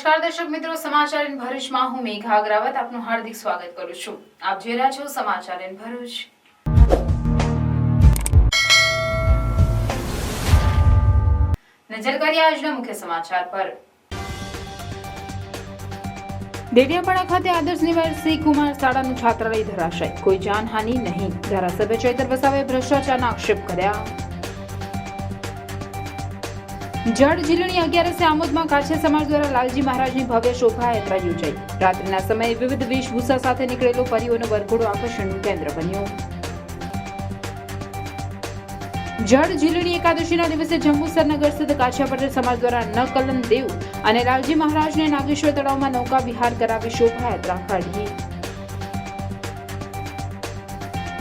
નમસ્કાર દર્શક મિત્રો, સમાચાર ઇન ભરૂચમાં હું મેઘા અગ્રવાલ આપનું હાર્દિક સ્વાગત કરું છું। આપ જોઈ રહ્યા છો સમાચાર ઇન ભરૂચ। નજર કરીએ આજના મુખ્ય સમાચાર પર। દેડિયાપાડા ખાતે આદર્શ નિવાસી કુમાર શાળાનું છાત્રાલય ધરાશાય, કોઈ જાનહાનિ નહીં। ધારાસભ્ય ચૈતર વસાવાએ ભ્રષ્ટાચારના આક્ષેપ કર્યા। જળ ઝીલણી 11 આમોદમાં કાછિયા સમાજ દ્વારા લાલજી મહારાજની ભવ્ય શોભાયાત્રા યોજાઈ। રાત્રિના સમયે વિવિધ વેશભૂષા સાથે નીકળેલો પરિઓનો વરઘોડો આકર્ષણનું કેન્દ્ર બન્યો। જળ ઝીલણી એકાદશીના દિવસે જંબુસર નગર સ્થિત કાછિયા પટેલ સમાજ દ્વારા નકલન દેવ અને લાલજી મહારાજને નાગેશ્વર તળાવમાં નૌકા વિહાર કરાવી શોભાયાત્રા કાઢી।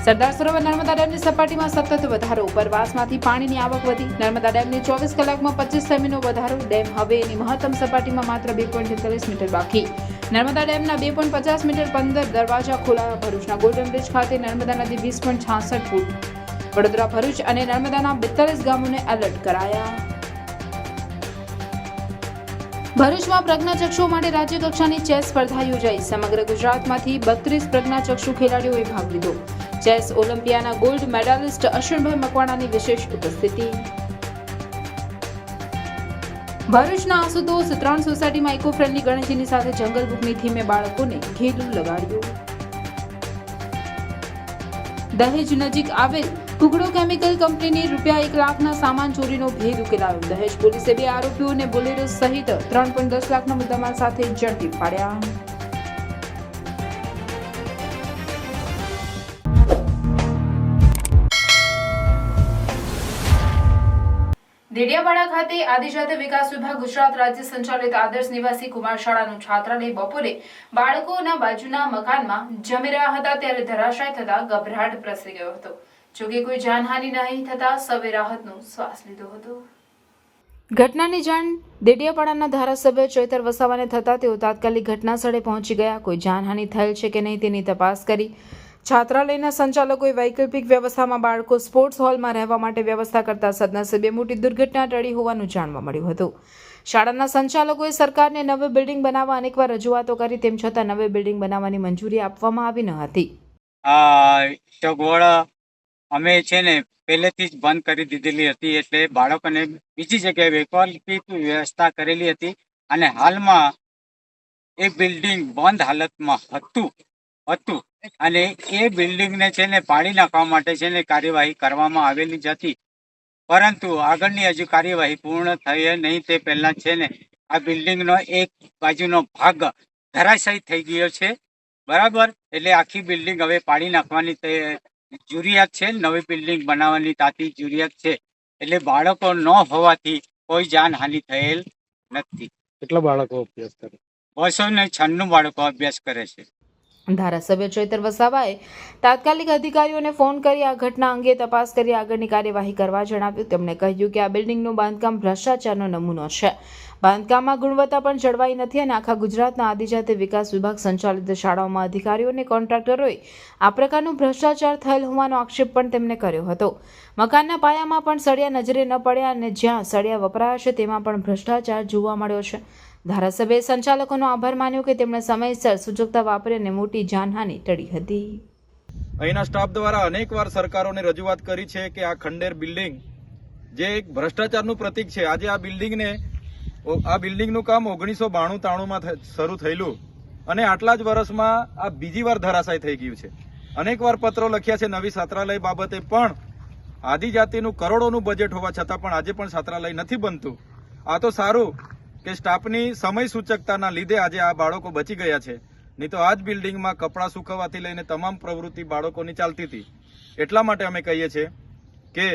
સરદાર સરોવર નર્મદા ડેમની સપાટીમાં સતત વધારો, ઉપરવાસમાંથી પાણીની આવક વધી। નર્મદા ડેમની 24 કલાકમાં 25 સેમીનો વધારો। ડેમ હવે એની મહત્તમ સપાટીમાં માત્ર 2.43 મીટર બાકી। નર્મદા ડેમના 2.50 મીટર 15 દરવાજા ખોલાયા। ભરૂચના ગોલ્ડન બ્રિજ ખાતે નર્મદા નદી 20.66 ફૂટ। વડોદરા, ભરૂચ અને નર્મદાના 42 ગામોને એલર્ટ કરાયા। ભરૂચમાં પ્રજ્ઞાચક્ષુઓ માટે રાજ્ય કક્ષાની ચેસ સ્પર્ધા યોજાઈ। સમગ્ર ગુજરાતમાંથી 32 પ્રજ્ઞાચક્ષુ ખેલાડીઓએ ભાગ લીધો। ચેસ ઓલિમ્પિયાના ગોલ્ડ મેડાલિસ્ટ અશ્વિનભાઈ મકવાણાની વિશેષ ઉપસ્થિતિ। ભરૂચના આશુતોષ 3 સોસાયટીમાં ઇકો ફ્રેન્ડલી ગણેશજીની સાથે જંગલ બુકની થીમે બાળકોને ઘેલું લગાડ્યું। દહેજ નજીક આવેલ કુકડો કેમિકલ કંપનીની ₹1 લાખના સામાન ચોરીનો ભેદ ઉકેલાયો। દહેજ પોલીસે 2 આરોપીઓને બોલેરો સહિત 3.10 લાખના મુદ્દામાલ સાથે ઝડપી પાડ્યા। દેડિયાપાડા ખાતે આદિજાતિ વિકાસ વિભાગ ગુજરાત રાજ્ય સંચાલિત આદર્શ નિવાસી કુમાર શાળાનું છાત્રાલય બપોરે બાળકોના બાજુના મકાનમાં જમી રહ્યા હતા ત્યારે ધરાશાય થતા ગભરાટ પ્રસરી ગયો હતો। જોકે કોઈ જાનહાનિ નહીં થતા સૌએ રાહતનો શ્વાસ લીધો હતો। ઘટનાની જાણ દેડિયાપાડાના ધારાસભ્ય ચૈતર વસાવાને થતા તેઓ તાત્કાલિક ઘટના સ્થળે પહોંચી ગયા। કોઈ જાનહાનિ થયેલ છે કે નહીં તેની તપાસ કરી। છાત્રાલયના સંચાલકોએ વૈકલ્પિક વ્યવસ્થામાં બાળકો સ્પોર્ટ્સ હોલમાં રહેવા માટે વ્યવસ્થા કરતા સદનસીબે મોટી દુર્ઘટના ટળી હોવાનું જાણવા મળ્યું હતું। શાળાના સંચાલકોએ સરકારને નવી બિલ્ડિંગ બનાવવા અનેકવાર રજૂઆતો કરી, તેમ છતાં નવી બિલ્ડિંગ બનાવવાની મંજૂરી આપવામાં આવી ન હતી। સગવડ અમે છે ને પહેલેથી જ બંધ કરી દીધેલી હતી, એટલે બાળકોને બીજી જગ્યાએ વૈકલ્પિક વ્યવસ્થા કરેલી હતી અને હાલમાં એ બિલ્ડિંગ બંધ હાલતમાં હતું અને એ બિલ્ડિંગને છે ને પાડી નાખવા માટે છે ને કાર્યવાહી કરવામાં આવેલી જ હતી, પરંતુ આગળની હજુ કાર્યવાહી પૂર્ણ થઈ નહીં તે પહેલા છે ને આ બિલ્ડિંગનો એક બાજુનો ભાગ ધરાશાયી થઈ ગયો છે, બરાબર। એટલે આખી બિલ્ડિંગ હવે પાડી નાખવાની જરૂરિયાત છે, નવી બિલ્ડિંગ બનાવવાની તાતી જરૂરિયાત છે। એટલે બાળકો ન હોવાથી કોઈ જાનહાનિ થયેલ નથી। કેટલા બાળકો અભ્યાસ કરે? 296 બાળકો અભ્યાસ કરે છે। ધારાસભ્ય ચૈતર વસાવાએ તાત્કાલિક અધિકારીઓને ફોન કરી આ ઘટના અંગે તપાસ કરી આગળની કાર્યવાહી કરવા જણાવ્યું। તેમણે કહ્યું કે આ બિલ્ડિંગનું બાંધકામ ભ્રષ્ટાચારનો નમૂનો છે। બાંધકામમાં ગુણવત્તા પણ જળવાઈ નથી અને આખા ગુજરાતના આદિજાતિ વિકાસ વિભાગ સંચાલિત શાળાઓમાં અધિકારીઓ અને કોન્ટ્રાક્ટરોએ આ પ્રકારનું ભ્રષ્ટાચાર થયેલ હોવાનો આક્ષેપ પણ તેમણે કર્યો હતો। મકાનના પાયામાં પણ સળિયા નજરે ન પડ્યા અને જ્યાં સળિયા વપરાયા છે તેમાં પણ ભ્રષ્ટાચાર જોવા મળ્યો છે। ધારાસભ્યએ સંચાલકોનો આભાર માન્યો કે તેમણે સમયસર સૂચકતા વાપરી અને મોટી જાનહાનિ ટળી હતી। અહીંના સ્ટાફ દ્વારા અનેકવાર સરકારોને રજૂઆત કરી છે કે આ ખંડેર બિલ્ડિંગ જે એક ભ્રષ્ટાચારનું પ્રતીક છે, આજે આ બિલ્ડિંગનું કામ 1992-93માં શરૂ થયેલું અને આટલા જ વર્ષમાં આ બીજી વાર ધરાશાય થઈ ગયું છે। અનેકવાર પત્રો લખ્યા છે નવી છાત્રાલય બાબતે, પણ આદિજાતિનું કરોડોનું બજેટ હોવા છતાં પણ આજે પણ છાત્રાલય નથી બનતું। આ તો સારું કે સ્ટાફની સમય સૂચકતાના લીધે આજે આ બાળકો બચી ગયા છે, નહીં તો આ જ બિલ્ડિંગમાં કપડાં સુકવવાથી લઈને તમામ પ્રવૃત્તિ બાળકોની ચાલતી હતી। એટલા માટે અમે કહીએ છીએ કે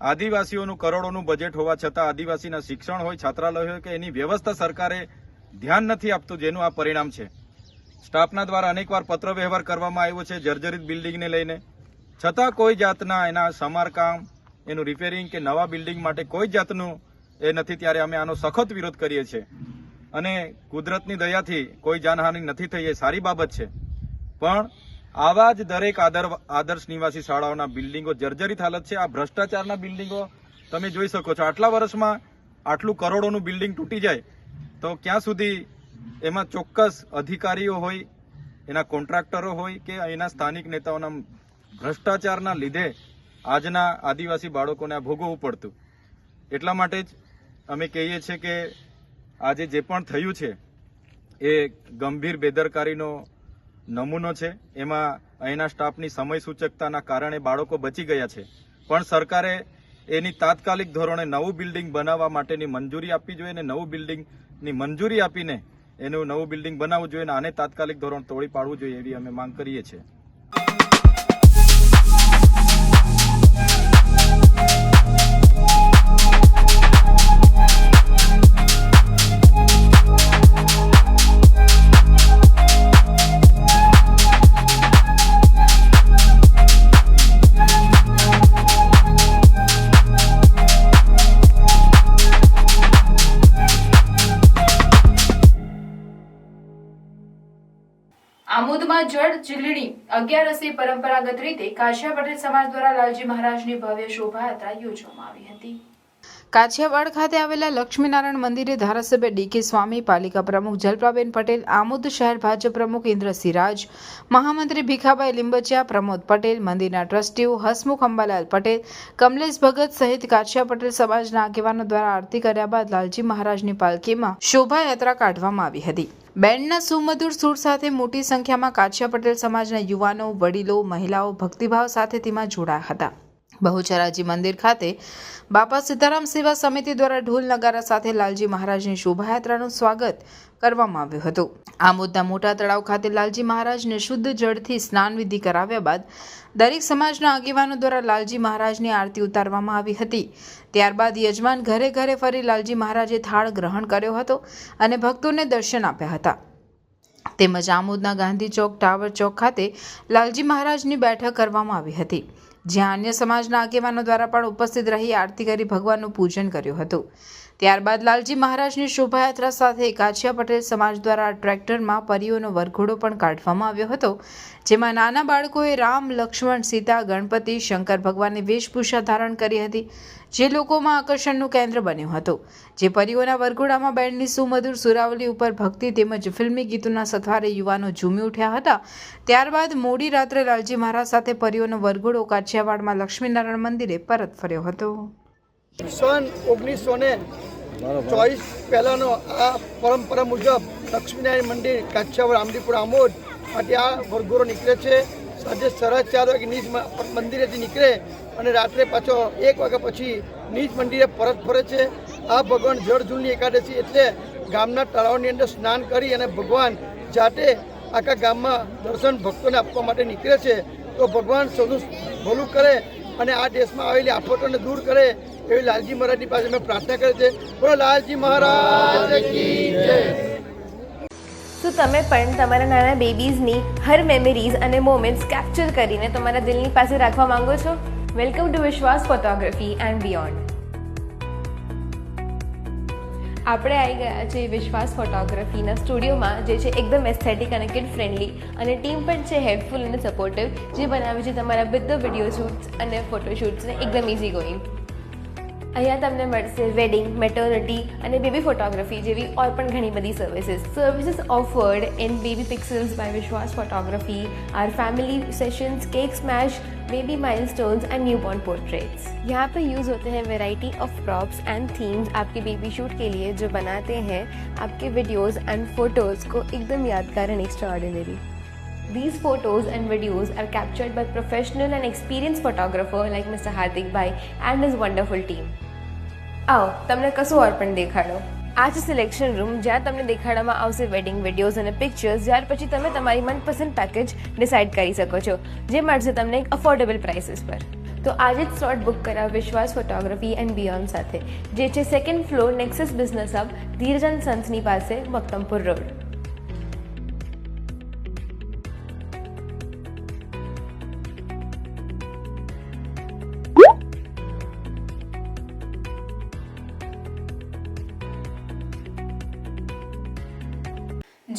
આદિવાસીઓનું કરોડોનું બજેટ હોવા છતાં આદિવાસીના શિક્ષણ હોય, છાત્રાલય હોય કે એની વ્યવસ્થા સરકારે ધ્યાન નથી આપતું, જેનું આ પરિણામ છે। સ્ટાફના દ્વારા અનેકવાર પત્ર વ્યવહાર કરવામાં આવ્યો છે જર્જરિત બિલ્ડિંગને લઈને, છતાં કોઈ જાતના એના સમારકામ, એનું રિપેરિંગ કે નવા બિલ્ડિંગ માટે કોઈ જાતનું એ નથી। ત્યારે અમે આનો સખત વિરોધ કરીએ છીએ અને કુદરતની દયાથી કોઈ જાનહાનિ નથી થઈ, એ સારી બાબત છે, પણ આવા જ દરેક આદર્શ નિવાસી શાળાઓના બિલ્ડિંગો જર્જરિત હાલત છે। આ ભ્રષ્ટાચારના બિલ્ડિંગો તમે જોઈ શકો છો, આટલા વર્ષમાં આટલું કરોડોનું બિલ્ડિંગ તૂટી જાય તો ક્યાં સુધી એમાં ચોક્કસ અધિકારીઓ હોય, એના કોન્ટ્રાક્ટરો હોય કે અહીંના સ્થાનિક નેતાઓના ભ્રષ્ટાચારના લીધે આજના આદિવાસી બાળકોને આ ભોગવવું પડતું. એટલા માટે જ અમે કહીએ છીએ કે આજે જે પણ થયું છે એ ગંભીર બેદરકારીનો નમૂનો છે. એમાં અહીંના સ્ટાફની સમય સૂચકતાના કારણે બાળકો બચી ગયા છે, પણ સરકારે એની તાત્કાલિક ધોરણે નવું બિલ્ડિંગ બનાવવા માટેની મંજૂરી આપવી જોઈએ અને નવું બિલ્ડિંગની મંજૂરી આપીને એનું નવું બિલ્ડિંગ બનાવવું જોઈએ અને આને તાત્કાલિક ધોરણ તોડી પાડવું જોઈએ એવી અમે માંગ કરીએ છીએ. આમોદમાં જળ જીલણી 11 પરંપરાગત રીતે કાછિયા પટેલ સમાજ દ્વારા લાલજી મહારાજની ભવ્ય શોભાયાત્રા યોજવામાં આવી હતી. કાછિયાવાડ ખાતે આવેલા લક્ષ્મીનારાયણ મંદિરે ધારાસભ્ય ડીકે સ્વામી, પાલિકા પ્રમુખ જલપાબેન પટેલ, આમોદ શહેર ભાજપ પ્રમુખ ઇન્દ્રસિંહ રાજ, મહામંત્રી ભીખાભાઈ લીંબચિયા, પ્રમોદ પટેલ, મંદિરના ટ્રસ્ટીઓ હસમુખ અંબાલાલ પટેલ, કમલેશ ભગત સહિત કાછિયા પટેલ સમાજના આગેવાનો દ્વારા આરતી કર્યા બાદ લાલજી મહારાજની પાલખીમાં શોભાયાત્રા કાઢવામાં આવી હતી. બેન્ડના સુમધુર સૂર સાથે મોટી સંખ્યામાં કાછિયા પટેલ સમાજના યુવાનો, વડીલો, મહિલાઓ ભક્તિભાવ સાથે તેમાં જોડાયા હતા. બહુચરાજી મંદિર ખાતે બાપા સીતારામ સેવા સમિતિ દ્વારા ઢોલ નગારા સાથે લાલજી મહારાજની શોભાયાત્રાનું સ્વાગત કરવામાં આવ્યું હતું. આમોદના મોટા તળાવ ખાતે લાલજી મહારાજને શુદ્ધ જળથી સ્નાન વિધિ કરાવ્યા બાદ દરેક સમાજના આગેવાનો દ્વારા લાલજી મહારાજની આરતી ઉતારવામાં આવી હતી. ત્યારબાદ યજમાન ઘરે ઘરે ફરી લાલજી મહારાજે થાળ ગ્રહણ કર્યો હતો અને ભક્તોને દર્શન આપ્યા હતા. તેમજ આમોદના ગાંધી ચોક, ટાવર ચોક ખાતે લાલજી મહારાજની બેઠક કરવામાં આવી હતી, જ્યાં અન્ય સમાજના આગેવાનો દ્વારા પણ ઉપસ્થિત રહી આરતી કરી ભગવાનનું પૂજન કર્યું હતું. ત્યારબાદ લાલજી મહારાજની શોભાયાત્રા સાથે કાછિયા પટેલ સમાજ દ્વારા ટ્રેક્ટરમાં પરીઓનો વરઘોડો પણ કાઢવામાં આવ્યો હતો, જેમાં નાના બાળકોએ રામ, લક્ષ્મણ, સીતા, ગણપતિ, શંકર ભગવાનની વેશભૂષા ધારણ કરી હતી, જે લોકોમાં આકર્ષણનું કેન્દ્ર બન્યું હતું. જે પરીઓના વરઘોડામાં બેન્ડની સુમધુર સુરાવલી ઉપર ભક્તિ તેમજ ફિલ્મી ગીતોના સથવારે યુવાનો ઝૂમી ઉઠ્યા હતા. ત્યારબાદ મોડી રાત્રે લાલજી મહારાજ સાથે પરીઓનો વરઘોડો કાછિયાવાડમાં લક્ષ્મીનારાયણ મંદિરે પરત ફર્યો હતો. સન 1924 પહેલાંનો આ પરંપરા મુજબ લક્ષ્મીનારાયણ મંદિર કાછિયાવાડ આમદીપુર આમોદ માટે આ વરઘોડો નીકળે છે. સાંજે 4:30 વાગે નીજ મંદિરેથી નીકળે અને રાત્રે પાછો 1 વાગ્યા પછી નીજ મંદિરે પરત ફરે છે. આ ભગવાન જળઝૂલની એકાદશી એટલે ગામના તળાવની અંદર સ્નાન કરી અને ભગવાન જાતે આખા ગામમાં દર્શન ભક્તોને આપવા માટે નીકળે છે. તો ભગવાન સૌનું ભલું કરે અને આ દેશમાં આવેલી આફતોને દૂર કરે એવી લાલજી મહારાજની પાસે અમે પ્રાર્થના કરીએ છીએ. બોલો લાલજી મહારાજ કી જય. તો તમે પણ તમારા નાના બેબીઝની હર મેમરીઝ અને મોમેન્ટ્સ કેપ્ચર કરીને તમારા દિલની પાસે રાખવા માંગો છો? વેલકમ ટુ વિશ્વાસ ફોટોગ્રાફી એન્ડ બિયોન્ડ. આપણે આવી ગયા છે વિશ્વાસ ફોટોગ્રાફીના સ્ટુડિયોમાં, જે છે એકદમ એસ્થેટિક અને કિડ ફ્રેન્ડલી, અને ટીમ પણ છે હેલ્પફુલ અને સપોર્ટિવ, જે બનાવે છે તમારા બધા વિડીયો શૂટ્સ અને ફોટોશૂટ્સને એકદમ ઇઝી ગોઈંગ. અહીંયા તમને મળશે વેડિંગ, મેટર્નિટી અને બેબી ફોટોગ્રાફી જેવી ઓર પણ ઘણી બધી services offered in baby pixels by Vishwas photography, our family sessions, cake smash, baby milestones and newborn portraits. यहाँ पर यूज़ होते हैं variety of props and themes आपके बेबी शूट के लिए, जो बनाते हैं आपके वीडियोज़ एंड फोटोज़ को एकदम यादगार and extraordinary. These photos and videos are captured by professional and experienced photographer like Mr. Hardik Bhai and his wonderful team. आओ તમને કશું ઓર પણ દેખાડો. આ છે સિલેક્શન રૂમ, જ્યાં તમને દેખાડવામાં આવશે વેડિંગ વિડીયોઝ અને પિક્ચર્સ, જ્યાર પછી તમે તમારી મનપસંદ પેકેજ ડિસાઇડ કરી શકો છો, જે મળશે તમને એક અફોર્ડેબલ પ્રાઇસીસ પર. તો આજે જ સ્લોટ બુક કરાવ વિશ્વાસ ફોટોગ્રાફી એન્ડ બિયોન્ડ સાથે, જે છે 2nd floor Nexus business hub, ધીરજન સન્સની પાસે, મક્તમપુર રોડ.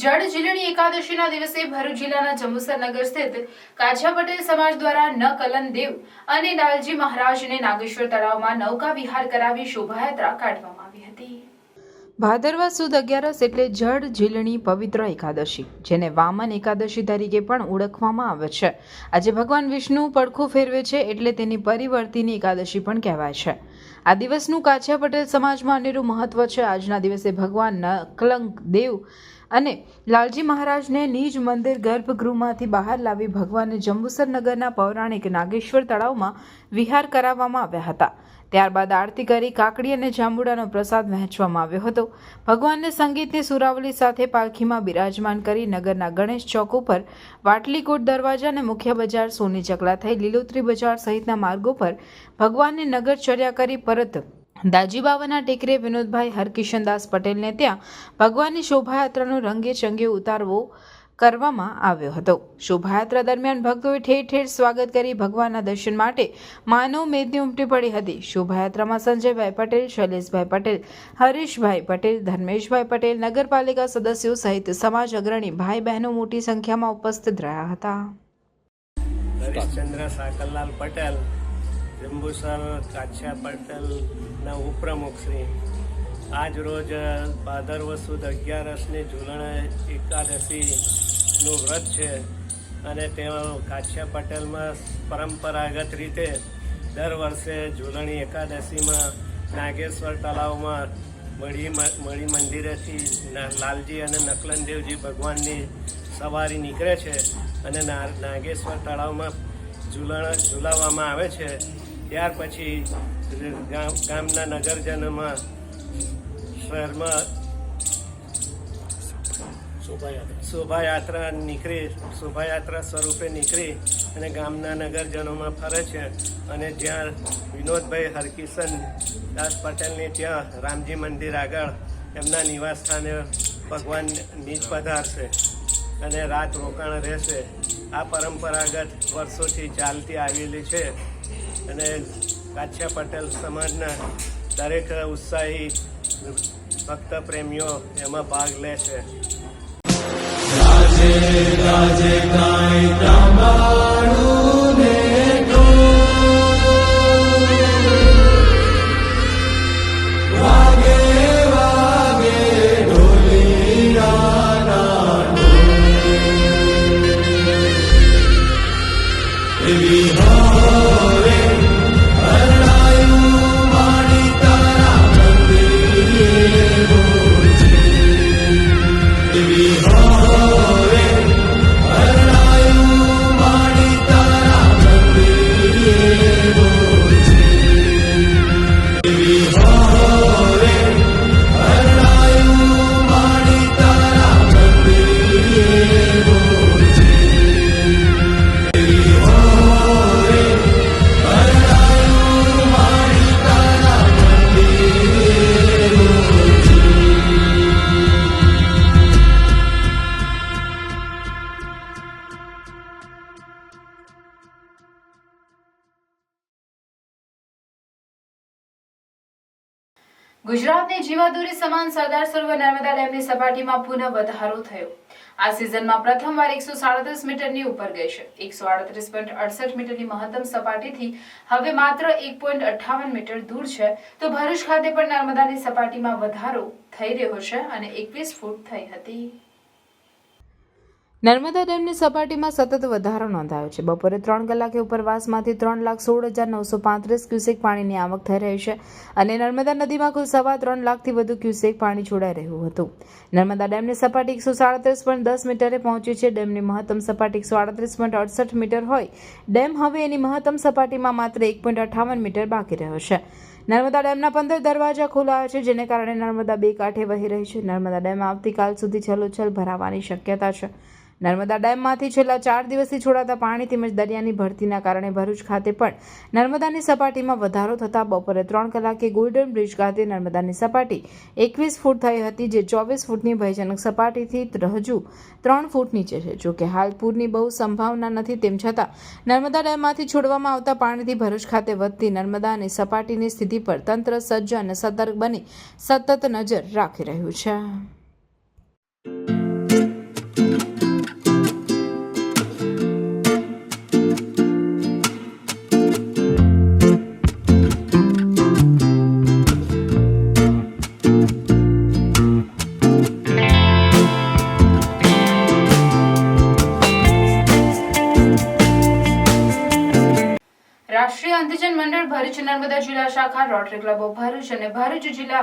જળ જીલણી એકાદશીના દિવસે ભરૂચ જિલ્લાના જંબુસર નગર સ્થિત કાછિયા પટેલ સમાજ દ્વારા ન કલન દેવ અને લાલજી મહારાજને નાગેશ્વર તળાવમાં નૌકા વિહાર કરાવી શોભાયાત્રા કાઢવામાં આવી હતી. ભાદરવા સુદ 11 એટલે જળ ઝીલણી પવિત્ર એકાદશી, જેને વામન એકાદશી તરીકે પણ ઓળખવામાં આવે છે. આજે ભગવાન વિષ્ણુ પડખું ફેરવે છે એટલે તેની પરિવર્તિની એકાદશી પણ કહેવાય છે. આ દિવસનું કાછિયા પટેલ સમાજમાં અનેરું મહત્વ છે. આજના દિવસે ભગવાન નકલંક દેવ અને લાલજી મહારાજને નિજ મંદિર ગર્ભગૃહમાંથી બહાર લાવી ભગવાનને જંબુસર નગરના પૌરાણિક નાગેશ્વર તળાવમાં વિહાર કરાવવામાં આવ્યા હતા. ત્યારબાદ આરતી કરી કાકડી અને જાંબુડાનો પ્રસાદ વહેંચવામાં આવ્યો હતો. ભગવાનને સંગીતની સુરાવલી સાથે પાલખીમાં બિરાજમાન કરી નગરના ગણેશ ચોક ઉપર વાટલીકોટ દરવાજા અને મુખ્ય બજાર, સોની ચકલા થઈ લીલોતરી બજાર સહિતના માર્ગો પર ભગવાનની નગરચર્યા કરી પરત દાજીબાવાના ટેકરે વિનોદભાઈ હરકિશનદાસ પટેલને ત્યાં ભગવાનની શોભાયાત્રાનો રંગે ચંગે ઉતારવો કરવામાં આવ્યો હતો. શોભાયાત્રા દરમિયાન ભક્તોએ ઠેર ઠેર સ્વાગત કરી ભગવાનના દર્શન માટે માનવ મેદની ઉમટી પડી હતી. શોભાયાત્રામાં સંજયભાઈ પટેલ, શૈલેષભાઈ પટેલ, હરીશભાઈ પટેલ, ધર્મેશભાઈ પટેલ, નગરપાલિકા સદસ્યો સહિત સમાજ અગ્રણી ભાઈ બહેનો મોટી સંખ્યામાં ઉપસ્થિત રહ્યા હતા. હરીશચંદ્ર સાકરલાલ પટેલ, જંબુસર કાછિયા પટેલના ઉપપ્રમુખ શ્રી. આજ રોજ ભાદરવ સુદ 11ની ઝૂલણ એકાદશીનું વ્રત છે અને તેમાં કાછિયા પટેલમાં પરંપરાગત રીતે દર વર્ષે ઝૂલણી એકાદશીમાં નાગેશ્વર તળાવમાં મળી મંદિરેથી લાલજી અને નકલનદેવજી ભગવાનની સવારી નીકળે છે અને નાગેશ્વર તળાવમાં ઝૂલાવવામાં આવે છે. ત્યાર પછી ગામના નગરજનોમાં શહેરમાં શોભાયાત્રા સ્વરૂપે નીકળી અને ગામના નગરજનોમાં ફરે છે અને જ્યાં વિનોદભાઈ હરકિશન દાસ પટેલની ત્યાં રામજી મંદિર આગળ એમના નિવાસ સ્થાને ભગવાન નિજ પધારશે અને રાત રોકાણ રહેશે. આ પરંપરાગત વર્ષોથી ચાલતી આવેલી છે અને કાછિયા પટેલ સમાજના દરેક ઉત્સાહી ભક્ત પ્રેમીઓ એમાં ભાગ લે છે. ગુજરાતની જીવાદોરી સમાન સરદાર સરોવર નર્મદા ડેમની સપાટીમાં પુનઃ વધારો થયો. આ સિઝનમાં પ્રથમવાર 137 મીટરની ઉપર ગઈ છે. 138.68 મીટરની મહત્તમ સપાટીથી હવે માત્ર 1.58 મીટર દૂર છે. તો ભરૂચ ખાતે પણ નર્મદાની સપાટીમાં વધારો થઈ રહ્યો છે અને 21 ફૂટ થઈ હતી. નર્મદા ડેમની સપાટીમાં સતત વધારો નોંધાયો છે. બપોરે 3 કલાકે ઉપરવાસમાંથી 3,16,935 ક્યુસેક પાણીની આવક થઈ રહી છે અને નર્મદા નદીમાં કુલ 3.25 લાખથી વધુ ક્યુસેક પાણી છોડાઈ રહ્યું હતું. નર્મદા ડેમની સપાટી 137.10 મીટરે પહોંચી છે. ડેમની મહત્તમ સપાટી 138.68 મીટર હોય. ડેમ હવે એની મહત્તમ સપાટીમાં માત્ર 1.58 મીટર બાકી રહ્યો છે. નર્મદા ડેમના 15 દરવાજા ખોલાયા છે, જેને કારણે નર્મદા બે કાંઠે વહી રહી છે. નર્મદા ડેમ આવતીકાલ સુધી છલોછલ ભરાવાની શક્યતા છે. નર્મદા ડેમમાંથી છેલ્લા 4 દિવસથી છોડાતા પાણી તેમજ દરિયાની ભરતીના કારણે ભરૂચ ખાતે પણ નર્મદાની સપાટીમાં વધારો થતાં બપોરે 3 કલાકે ગોલ્ડન બ્રિજ ખાતે નર્મદાની સપાટી 21 ફૂટ થઈ હતી, જે 24 ફૂટની ભયજનક સપાટીથી હજુ 3 ફૂટ નીચે છે. જોકે હાલ પૂરની બહુ સંભાવના નથી, તેમ છતાં નર્મદા ડેમમાંથી છોડવામાં આવતા પાણીથી ભરૂચ ખાતે વધતી નર્મદાની સપાટીની સ્થિતિ પર તંત્ર સજ્જ અને સતર્ક બની સતત નજર રાખી રહ્યું છે. રાષ્ટ્રીય અંધજન મંડળ ભરૂચ નર્મદા જિલ્લા શાખા, રોટરી ક્લબ ઓફ ભરૂચ અને ભરૂચ જિલ્લા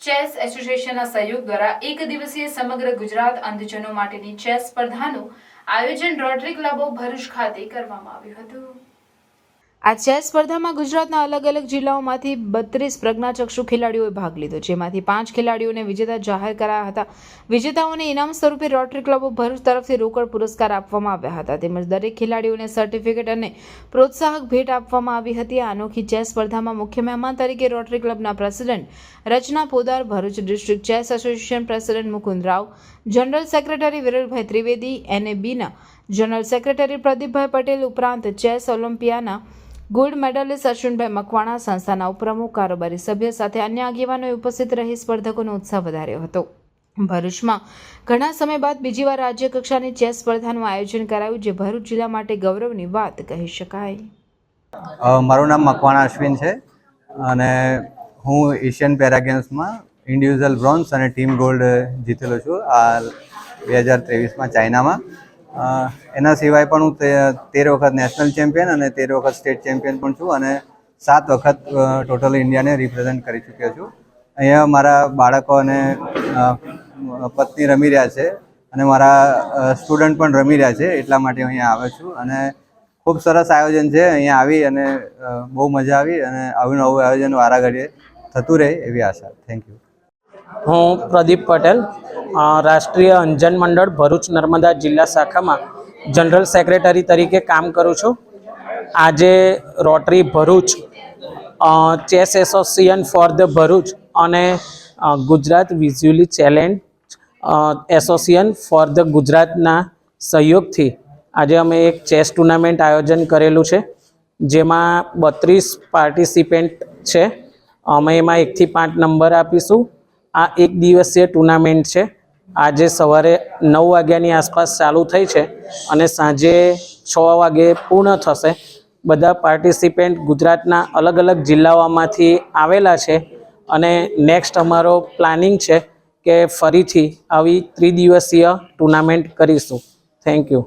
ચેસ એસોસિએશનના સહયોગ દ્વારા એક દિવસીય સમગ્ર ગુજરાત અંધજનો માટેની ચેસ સ્પર્ધાનું આયોજન રોટરી ક્લબ ઓફ ભરૂચ ખાતે કરવામાં આવ્યું હતું. આ ચેસ સ્પર્ધામાં ગુજરાતના અલગ અલગ જિલ્લાઓમાંથી 32 પ્રજ્ઞાચક્ષુ ખેલાડીઓએ ભાગ લીધો, જેમાંથી 5 ખેલાડીઓને વિજેતા જાહેર કરાયા હતા. વિજેતાઓને ઇનામ સ્વરૂપે રોટરી ક્લબ ઓફ ભરૂચ તરફથી રોકડ પુરસ્કાર આપવામાં આવ્યા હતા, તેમજ દરેક ખેલાડીઓને સર્ટિફિકેટ અને પ્રોત્સાહક ભેટ આપવામાં આવી હતી. આ અનોખી ચેસ સ્પર્ધામાં મુખ્ય મહેમાન તરીકે રોટરી ક્લબના president Rachna Podar, Bharuch district chess association president Mukund Rao, general secretary Viralbhai Trivedi, NABના જનરલ સેક્રેટરી પ્રદીપભાઈ પટેલ ઉપરાંત ચેસ ઓલિમ્પિયાના ગોલ્ડ મેડલિસ્ટ અશ્વિનભાઈ મકવાણા, સંસ્થાના ઉપપ્રમુખ, કારોબારી સભ્ય સાથે અન્ય આગેવાનોએ ઉપસ્થિત રહી સ્પર્ધકોનો ઉત્સાહ વધાર્યો હતો. ભરૂચમાં ઘણા સમય બાદ બીજી વાર રાજ્ય કક્ષાની ચેસ સ્પર્ધાનું આયોજન કરાયું, જે ભરૂચ જિલ્લા માટે ગૌરવની વાત કહી શકાય. મારું નામ મકવાણા અશ્વિન છે અને હું એશિયન પેરા ગેમ્સમાં ઇન્ડિવિજ્યુઅલ બ્રોન્ઝ અને ટીમ ગોલ્ડ જીતેલો છું આ 2023માં ચાઇનામાં. એના સિવાય પણ હું 13 વખત નેશનલ ચેમ્પિયન અને 13 વખત સ્ટેટ ચેમ્પિયન પણ છું અને 7 વખત ટોટલ ઇન્ડિયાને રિપ્રેઝેન્ટ કરી ચૂક્યો છું. અહીંયા મારા બાળકો અને પત્ની રમી રહ્યા છે અને મારા સ્ટુડન્ટ પણ રમી રહ્યા છે, એટલા માટે અહીંયા આવ્યો છું અને ખૂબ સરસ આયોજન છે. અહીંયા આવી અને બહુ મજા આવી અને આવું નવું આયોજન વારાઘડીએ થતું રહે એવી આશા. Thank you. હું પ્રદીપ પટેલ, રાષ્ટ્રીય અંધજન મંડળ ભરૂચ નર્મદા જિલ્લા શાખામાં જનરલ સેક્રેટરી તરીકે કામ કરું છું. આજે Rotary Bharuch, chess association for the Bharuch અને Gujarat visually challenged association for the ગુજરાતના સહયોગથી આજે અમે એક ચેસ ટુર્નામેન્ટ આયોજન કરેલું છે, જેમાં 32 પાર્ટિસિપેન્ટ છે. અમે એમાં 1 થી 5 નંબર આપીશું. આ એક દિવસીય ટુર્નામેન્ટ છે. આજે સવારે 9 વાગ્યાની આસપાસ ચાલુ થઈ છે અને સાંજે 6 વાગે પૂર્ણ થશે. બધા પાર્ટિસિપેન્ટ ગુજરાતના અલગ અલગ જિલ્લાઓમાંથી આવેલા છે અને નેક્સ્ટ અમારો પ્લાનિંગ છે કે ફરીથી આવી 3 દિવસીય ટુર્નામેન્ટ કરીશું. Thank you.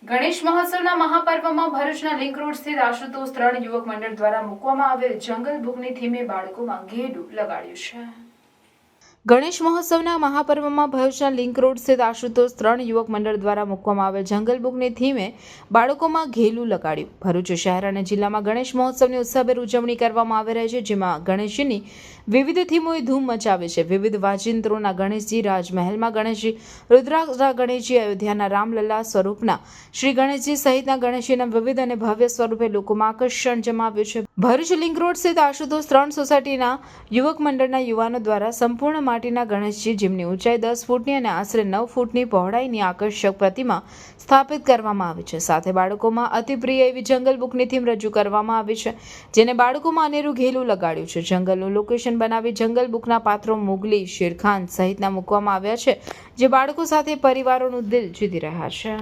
ગણેશ મહોત્સવના મહાપર્વમાં ભરૂચના લિંક રોડ સ્થિત આશુતોષ 3 યુવક મંડળ દ્વારા મૂકવામાં આવેલ જંગલ બુકની થીમે બાળકોમાં ઘેડું લગાડ્યું છે. ગણેશ મહોત્સવના મહાપર્વમાં ભરૂચના લિંક રોડ સ્થિત આશુતોષ 3 યુવક મંડળ દ્વારા મૂકવામાં આવેલ જંગલ બુકની થીમે બાળકોમાં ઘેલું લગાડ્યું. ભરૂચ શહેર અને જિલ્લામાં ગણેશ મહોત્સવની ઉત્સાહભેર ઉજવણી કરવામાં આવી રહી છે, જેમાં ગણેશજીની વિવિધ થીમોએ ધૂમ મચાવે છે. વિવિધ વાજિંત્રોના ગણેશજી, રાજમહેલમાં ગણેશજી, રુદ્રાક્ષના ગણેશજી, અયોધ્યાના રામલલ્લા સ્વરૂપના શ્રી ગણેશજી સહિતના ગણેશજીના વિવિધ અને ભવ્ય સ્વરૂપે લોકોમાં આકર્ષણ જમાવ્યું છે. ભરૂચ લિંક રોડ સ્થિત આશુતોષ 3 સોસાયટીના યુવક મંડળના યુવાનો દ્વારા સંપૂર્ણ માટીના ગણેશજી, જેમની ઊંચાઈ 10 ફૂટની અને આશરે 9 ફૂટની પહોળાઈની આકર્ષક પ્રતિમા સ્થાપિત કરવામાં આવી છે. સાથે બાળકોમાં અતિ પ્રિય એવી જંગલ બુકની થીમ રજૂ કરવામાં આવી છે, જેને બાળકોમાં અનેરું ઘેલું લગાડ્યું છે. જંગલનું લોકેશન બનાવી જંગલ બુકના પાત્રો મુગલી, શેરખાન સહિતના મૂકવામાં આવ્યા છે, જે બાળકો સાથે પરિવારોનું દિલ જીતી રહ્યા છે.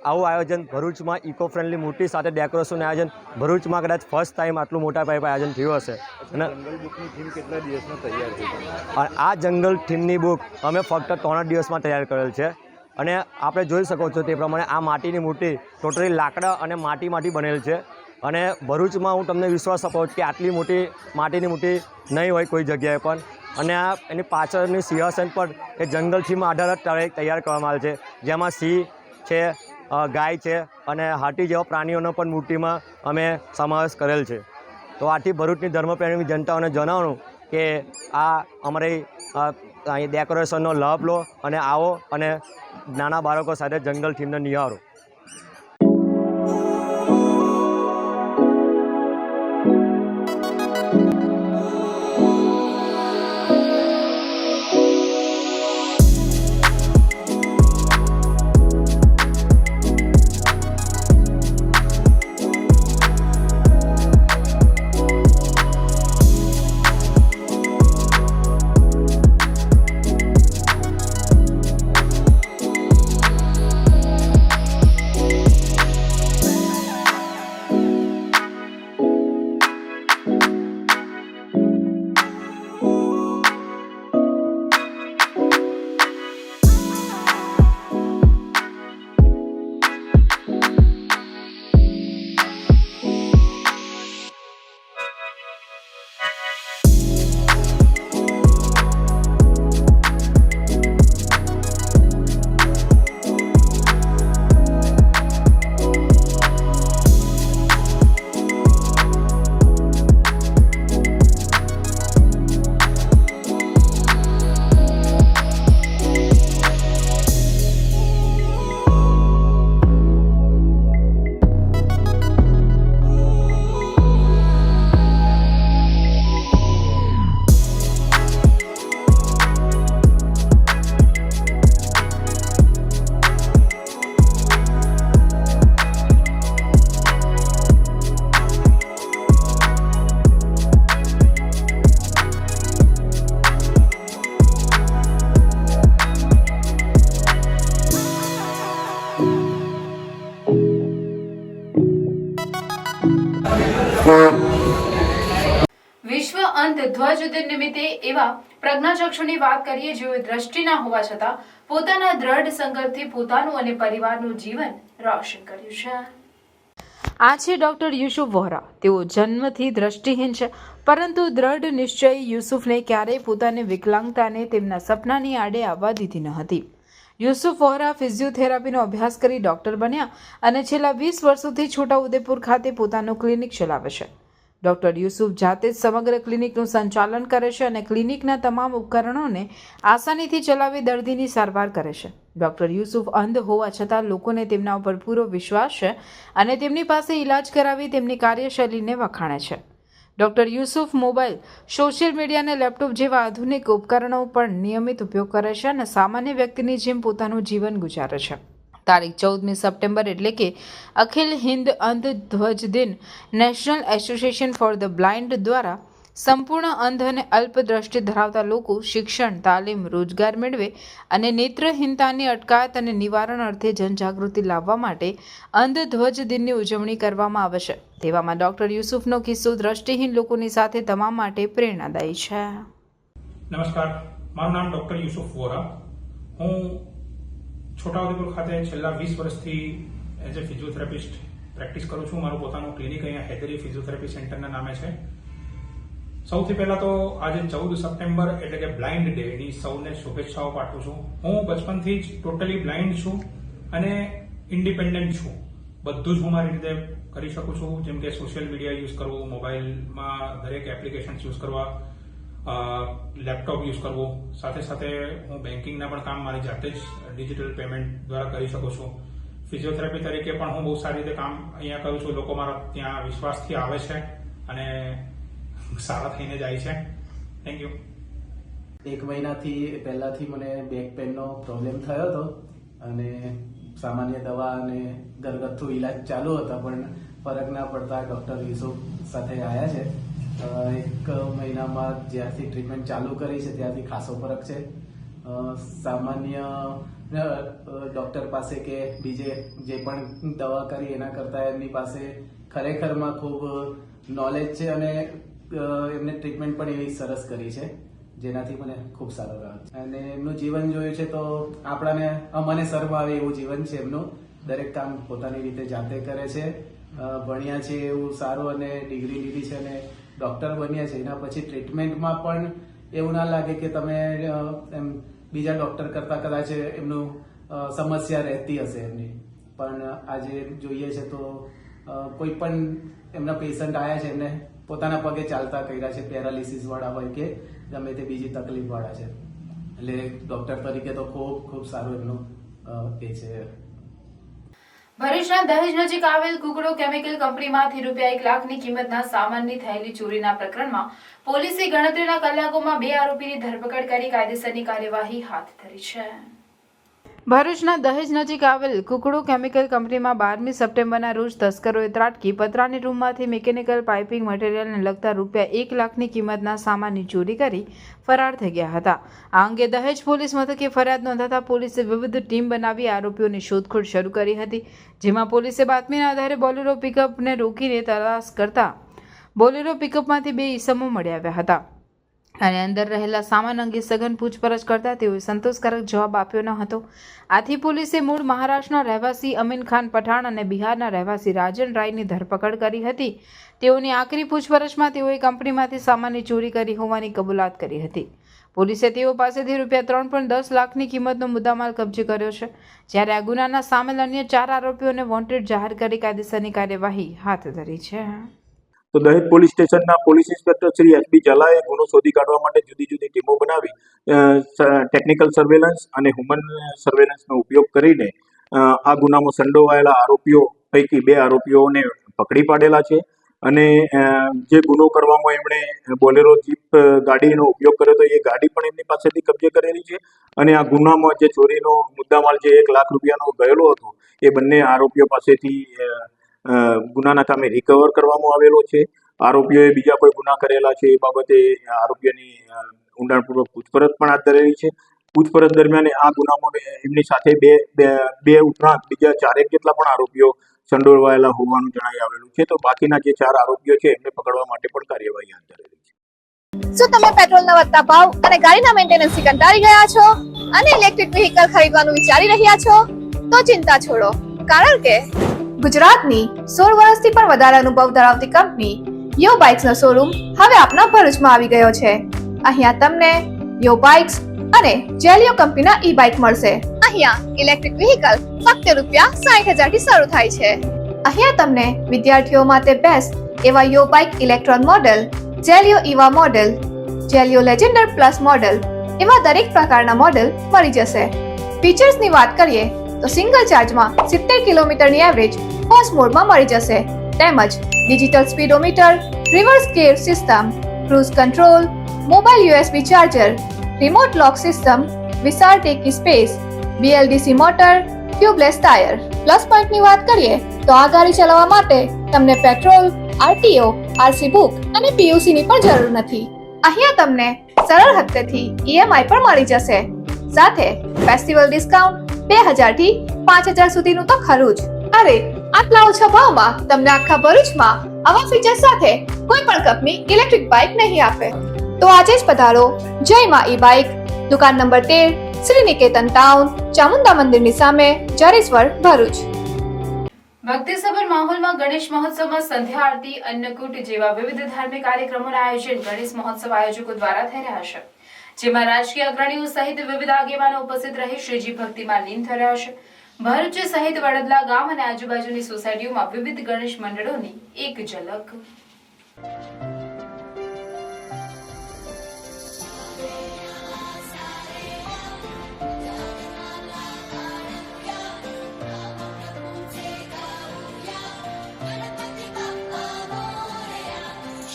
આવું આયોજન ભરૂચમાં ઇકો ફ્રેન્ડલી મૂર્તિ સાથે ડેકોરેશન આયોજન ભરૂચમાં કદાચ ફર્સ્ટ ટાઈમ આટલું મોટા પાયે આયોજન થયું હશે. અને જંગલ બુકની થીમ કેટલા દિવસમાં તૈયાર થઈ? અને આ જંગલ થીમની બુક અમે ફક્ત 3 દિવસમાં તૈયાર કરેલ છે. અને આપણે જોઈ શકો છો તે પ્રમાણે આ માટીની મૂર્તિ ટોટલી લાકડા અને માટીમાંથી બનેલ છે. અને ભરૂચમાં હું તમને વિશ્વાસ અપાવું કે આટલી મોટી માટીની મૂર્તિ નહીં હોય કોઈ જગ્યાએ પણ. અને આ એની પાછળની સિંહાસન પર એ જંગલ થીમ આધારિત તૈયાર કરવામાં આવે છે, જેમાં સિંહ છે, ગાય છે અને હાથી જેવા પ્રાણીઓનો પણ મૂર્તિમાં અમે સમાવેશ કરેલ છે. તો આથી ભરૂચની ધર્મપ્રેમી જનતાઓને જણાવવાનું કે આ અમારી ડેકોરેશનનો લાભ લો અને આવો અને નાના બાળકો સાથે જંગલ થીમને નિહાળો. અંધ ધ્વજ દિન નિમિત્તે એવા પ્રજ્ઞાચક્ષુની વાત કરીએ જેઓ દ્રષ્ટિના હોવા છતાં પોતાના દ્રઢ સંકલ્પથી પોતાનું અને પરિવારનું જીવન રોશન કર્યું છે. આ છે ડૉક્ટર યુસુફ વોહરા. તેઓ જન્મથી દ્રષ્ટિહીન છે, પરંતુ દ્રઢ નિશ્ચયી યુસુફને ક્યારેય પોતાની વિકલાંગતાને તેમના સપનાની આડે આવવા દીધી ન હતી. યુસુફ વોહરા ફિઝિયોથેરાપીનો અભ્યાસ કરી ડૉક્ટર બન્યા અને છેલ્લા 20 વર્ષોથી છોટાઉદેપુર ખાતે પોતાનું ક્લિનિક ચલાવે છે. ડૉક્ટર યુસુફ જાતે જ સમગ્ર ક્લિનિકનું સંચાલન કરે છે અને ક્લિનિકના તમામ ઉપકરણોને આસાનીથી ચલાવી દર્દીની સારવાર કરે છે. ડૉક્ટર યુસુફ અંધ હોવા છતાં લોકોને તેમના ઉપર પૂરો વિશ્વાસ છે અને તેમની પાસે ઈલાજ કરાવી તેમની કાર્યશૈલીને વખાણે છે. Doctor Yusuf mobile, social media અને લેપટોપ જેવા આધુનિક ઉપકરણો પણ નિયમિત ઉપયોગ કરે છે અને સામાન્ય વ્યક્તિની જેમ પોતાનું જીવન ગુજારે છે. તારીખ 14મી સપ્ટેમ્બર એટલે કે અખિલ હિન્દ અંધ ધ્વજ દિન national association for the blind દ્વારા સંપૂર્ણ અંધ અને અલ્પ દ્રષ્ટિ ધરાવતા લોકો શિક્ષણ, તાલીમ, રોજગાર મેળવે અને નેત્રહીનતાની અટકાયત અને નિવારણ અર્થે જનજાગૃતિ લાવવા માટે અંધ ધ્વજ દિનની ઉજવણી કરવામાં આવે છે. તેવામાં ડૉક્ટર યુસુફનો કિસ્સો દ્રષ્ટિહીન લોકોની સાથે તમામ માટે પ્રેરણાદાયી છે. નમસ્કાર, મારું નામ ડૉક્ટર યુસુફ વોરા. હું છોટાઉદેપુર ખાતે છેલ્લા 20 વર્ષથી એઝ એ ફિઝિયોથેરાપિસ્ટ પ્રેક્ટિસ કરું છું. મારું પોતાનું ક્લિનિક અહીંયા હૈદરી ફિઝિયોથેરાપી સેન્ટરના નામે છે. સૌથી પહેલા તો આજે 14 સપ્ટેમ્બર એટલે કે બ્લાઇન્ડ ડે ની સૌને શુભેચ્છાઓ પાઠવું છું. હું બચપનથી જ ટોટલી બ્લાઇન્ડ છું અને ઇન્ડિપેન્ડન્ટ છું. બધું જ હું મારી રીતે કરી શકું છું, જેમ કે સોશિયલ મીડિયા યુઝ કરવું, મોબાઈલમાં દરેક એપ્લિકેશન યુઝ કરવા, લેપટોપ યુઝ કરવું, સાથે સાથે હું બેન્કિંગના પણ કામ મારી જાતે જ ડિજિટલ પેમેન્ટ દ્વારા કરી શકું છું. ફિઝિયોથેરાપી તરીકે પણ હું બહુ સારી રીતે કામ અહીંયા કરું છું. લોકો મારા ત્યાં વિશ્વાસથી આવે છે અને સારા થઈને જાય છે. Thank you. 1 મહિનાથી પહેલાથી મને બેક પેનનો પ્રોબ્લેમ થયો હતો અને સામાન્ય દવા અને ઘરગથ્થુ ઈલાજ ચાલુ હતા, પણ ફરક ના પડતા ડૉક્ટર યુસુફ સાથે આવ્યા છે. 1 મહિનામાં જ્યારથી ટ્રીટમેન્ટ ચાલુ કરી છે ત્યારથી ખાસો ફરક છે. સામાન્ય ડૉક્ટર પાસે કે બીજે જે પણ દવા કરી એના કરતાં એમની પાસે ખરેખરમાં ખૂબ નોલેજ છે અને એમને ટ્રીટમેન્ટ પણ એવી સરસ કરી છે, જેનાથી મને ખૂબ સારો રહ્યો છે. અને એમનું જીવન જોયું છે તો આપણાને મને શરમ આવે એવું જીવન છે એમનું. દરેક કામ પોતાની રીતે જાતે કરે છે. ભણ્યા છે એવું સારું અને ડિગ્રી લીધી છે અને ડૉક્ટર બન્યા છે. એના પછી ટ્રીટમેન્ટમાં પણ એવું ના લાગે કે તમે એમ બીજા ડૉક્ટર કરતાં કદાચ એમનું સમસ્યા રહેતી હશે એમની, પણ આજે જોઈએ છે તો કોઈ પણ એમના પેશન્ટ આવ્યા છે એમને પોતાના પગે ચાલતા કર્યા છે, પેરાલિસિસ વાળા હોય કે ગમે તે બીજી તકલીફ વાળા છે. એટલે ડૉક્ટર તરીકે તો ખૂબ ખૂબ સારું એમનું એ છે. ભરૂચના દહેજ નજીક આવેલ કુકડો કેમિકલ કંપનીમાંથી રૂપિયા 1 લાખની કિંમતના સામાનની થયેલી ચોરીના પ્રકરણમાં પોલીસે ગણતરીના કલાકોમાં 2 આરોપીની ધરપકડ કરી કાયદેસરની કાર્યવાહી હાથ ધરી છે. ભરૂચના દહેજ નજીક આવેલ કુકડો કેમિકલ કંપનીમાં 12મી સપ્ટેમ્બરના રોજ તસ્કરોએ ત્રાટકી પતરાની રૂમમાંથી મિકેનિકલ પાઇપિંગ મટીરિયલને લગતા રૂપિયા 1 લાખની કિંમતના સામાનની ચોરી કરી ફરાર થઈ ગયા હતા. આ અંગે દહેજ પોલીસ મથકે ફરિયાદ નોંધાતા પોલીસે વિવિધ ટીમ બનાવી આરોપીઓની શોધખોળ શરૂ કરી હતી, જેમાં પોલીસે બાતમીના આધારે બોલેરો પિકઅપને રોકીને તપાસ કરતા બોલેરો પિકઅપમાંથી 2 ઈસમો મળી આવ્યા હતા અને અંદર રહેલા સામાન અંગે સઘન પૂછપરછ કરતા તેઓએ સંતોષકારક જવાબ આપ્યો ન હતો. આથી પોલીસે મૂળ મહારાષ્ટ્રના રહેવાસી અમીન ખાન પઠાણ અને બિહારના રહેવાસી રાજન રાયની ધરપકડ કરી હતી. તેઓની આખરી પૂછપરછમાં તેઓએ કંપનીમાંથી સામાનની ચોરી કરી હોવાની કબૂલાત કરી હતી. પોલીસે તેઓ પાસેથી રૂપિયા 3.10 લાખની કિંમતનો મુદ્દામાલ કબજે કર્યો છે, જ્યારે આ ગુનાના સામેલ અન્ય 4 આરોપીઓને વોન્ટેડ જાહેર કરી કાયદેસરની કાર્યવાહી હાથ ધરી છે. તો દહેજ પોલીસ સ્ટેશનના પોલીસ ઇન્સ્પેક્ટર શ્રી એસબી ઝાલાએ ગુનો શોધી કાઢવા માટે જુદી જુદી ટીમો બનાવી ટેકનિકલ સર્વેલન્સ અને હ્યુમન સર્વેલન્સનો ઉપયોગ કરીને આ ગુનામાં સંડોવાયેલા આરોપીઓ પૈકી 2 આરોપીઓને પકડી પાડેલા છે. અને જે ગુનો કરવામાં એમણે બોલેરો જીપ ગાડીનો ઉપયોગ કર્યો હતો એ ગાડી પણ એમની પાસેથી કબજે કરેલી છે. અને આ ગુનામાં જે ચોરીનો મુદ્દામાલ જે 1 લાખ રૂપિયાનો ગયેલો હતો એ બંને આરોપીઓ પાસેથી ગુનાના કામે રિકવર કરવામાં આવેલો છે. આરોપીઓએ બીજા કોઈ ગુના કરેલા છે એ બાબતે આરોપીઓની ઊંડાણપૂર્વક પૂછપરછ પણ હાથ ધરેલી છે. પૂછપરછ દરમિયાન આ ગુનામાં એમની સાથે બે ઉપરાંત બીજા 4 જેટલા પણ આરોપીઓ સંડોવાયેલા હોવાનું જણાઈ આવેલું છે. તો બાકીના જે 4 આરોપીઓ છે એમને પકડવા માટે પણ કાર્યવાહી હાથ ધરેલી છે. શું તમે પેટ્રોલના વધતા ભાવ અને ગાડીના મેન્ટેનન્સથી કંટાળી ગયા છો અને ઇલેક્ટ્રિક વ્હીકલ ખરીદવાનું વિચારી રહ્યા છો? તો ચિંતા છોડો, કારણ કે ગુજરાતની 16 વર્ષથી પણ વધારે અનુભવ ધરાવતી કંપની યો બાઇક્સનો શોરૂમ હવે આપના ભરૂચમાં આવી ગયો છે. અહીંયા તમને યો બાઇક્સ અને જેલિયો કંપનીના ઈ બાઇક મળશે. અહીંયા ઇલેક્ટ્રિક વ્હીકલ ફક્ત ₹60,000 થી શરૂ થાય છે. અહીંયા તમને વિદ્યાર્થીઓ માટે બેસ્ટ એવા Yo bike electron model, Zelio Eeva model, Zelio Legender plus model એવા દરેક પ્રકારના મોડેલ મળી જશે. ફીચર્સની વાત કરીએ તો સિંગલ ચાર્જમાં 70 કિલોમીટરની એવરેજ ફર્સ્ટ મોડમાં મળી જશે. તેમજ digital speedometer, reverse gear system, cruise control, mobile USB charger, remote lock system, વિશાળ ટેકી space, BLDC motor, tubeless tyre. Plus પોઈન્ટની વાત કરીએ તો આ ગાડી ચલાવવા માટે તમને પેટ્રોલ, RTO, RC બુક અને PUC ની પણ જરૂર નથી. અહીંયા તમને સરળ હપ્તેથી EMI પણ મળી જશે. સાથે ફેસ્ટિવલ ડિસ્કાઉન્ટ 2000 થી 5000 સુધીનું તો ખરું જ. અરે આટલા ઓછા ભાવમાં તમને આખા ભરૂચમાં આવા ફીચર સાથે કોઈ પણ કંપની ઇલેક્ટ્રિક બાઇક નહીં આપે. તો આજે જ પધારો જય માં ઈ બાઇક, દુકાન નંબર 13, શ્રી નિકેતન ટાઉન, ચામુંડા મંદિરની સામે, જરેશ્વર, ભરૂચ. ભક્તિસભર માહોલમાં ગણેશ મહોત્સવમાં સંધ્યા આરતી, અન્નકૂટ જેવા વિવિધ ધાર્મિક કાર્યક્રમોના આયોજન ગણેશ મહોત્સવ આયોજકો દ્વારા થઈ રહ્યા છે. જેમાં રાજકીય અગ્રણીઓ સહિત વિવિધ આગેવાનો ઉપસ્થિત રહી શ્રીજી ભક્તિમાં લીન થઈ રહ્યા છે. ભરૂચ સહિત વડદલા ગામ અને આજુબાજુની સોસાયટીઓમાં વિવિધ ગણેશ મંડળોની એક ઝલક.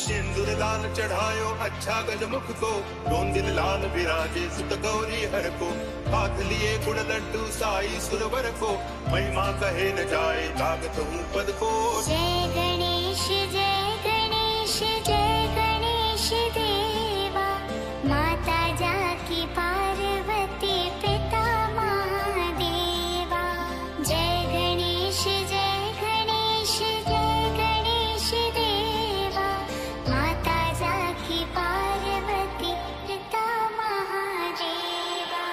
सिंदूर लाल चढ़ायो अच्छा गजमुख को, रोंदिल लाल विराजे सुत गौरी हर को, हाथ लिए गुड़ लड्डू साई सुरवर को, महिमा कहे न जाए लागत हूँ पद को. जय गणेश देवा, माता जाकी पार्वती पिता महादेवा. जय गणेश देवा, माता जाकी पार्वती पिता महादेवा.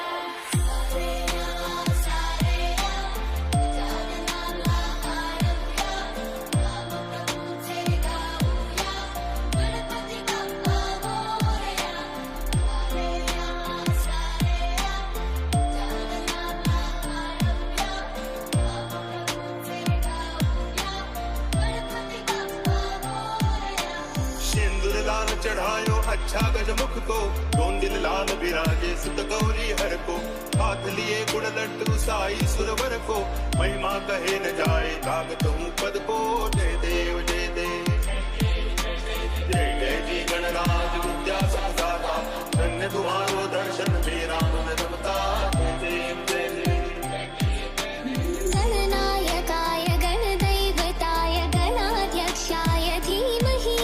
सिंदूर लाल चढ़ायो अच्छा गजमुख को, रोंदिल लाल विराजे सुत गौरी हर को, हाथ लिए गुड़ लड्डू साई सुरवर को, महिमा कहे न जाए लागत हूँ पद को. जय देव जय देव, जय जय जी गणराज विद्या साधा, धन्य तुम्हारो दर्शन मेरा मन रमता. जय देव जय देव. गणनायकाय गणदैवताय गणाध्यक्षाय धीमहि,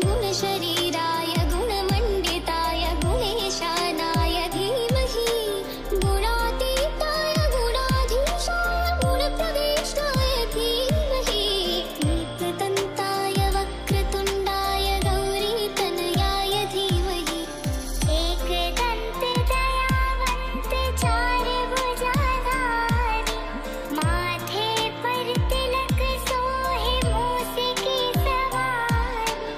गुणशरीराय गुणमण्डिताय गुणेशानाय धीमहि, गुणातीताय गुणाधीशाय गुणप्रविष्टाय धीमहि, एकदन्ताय वक्रतुण्डाय गौरीतनयाय धीमहि, एकदन्त दयावन्त चारुभुजाधारी, माथे पर तिलक सोहे मूस की सवारी,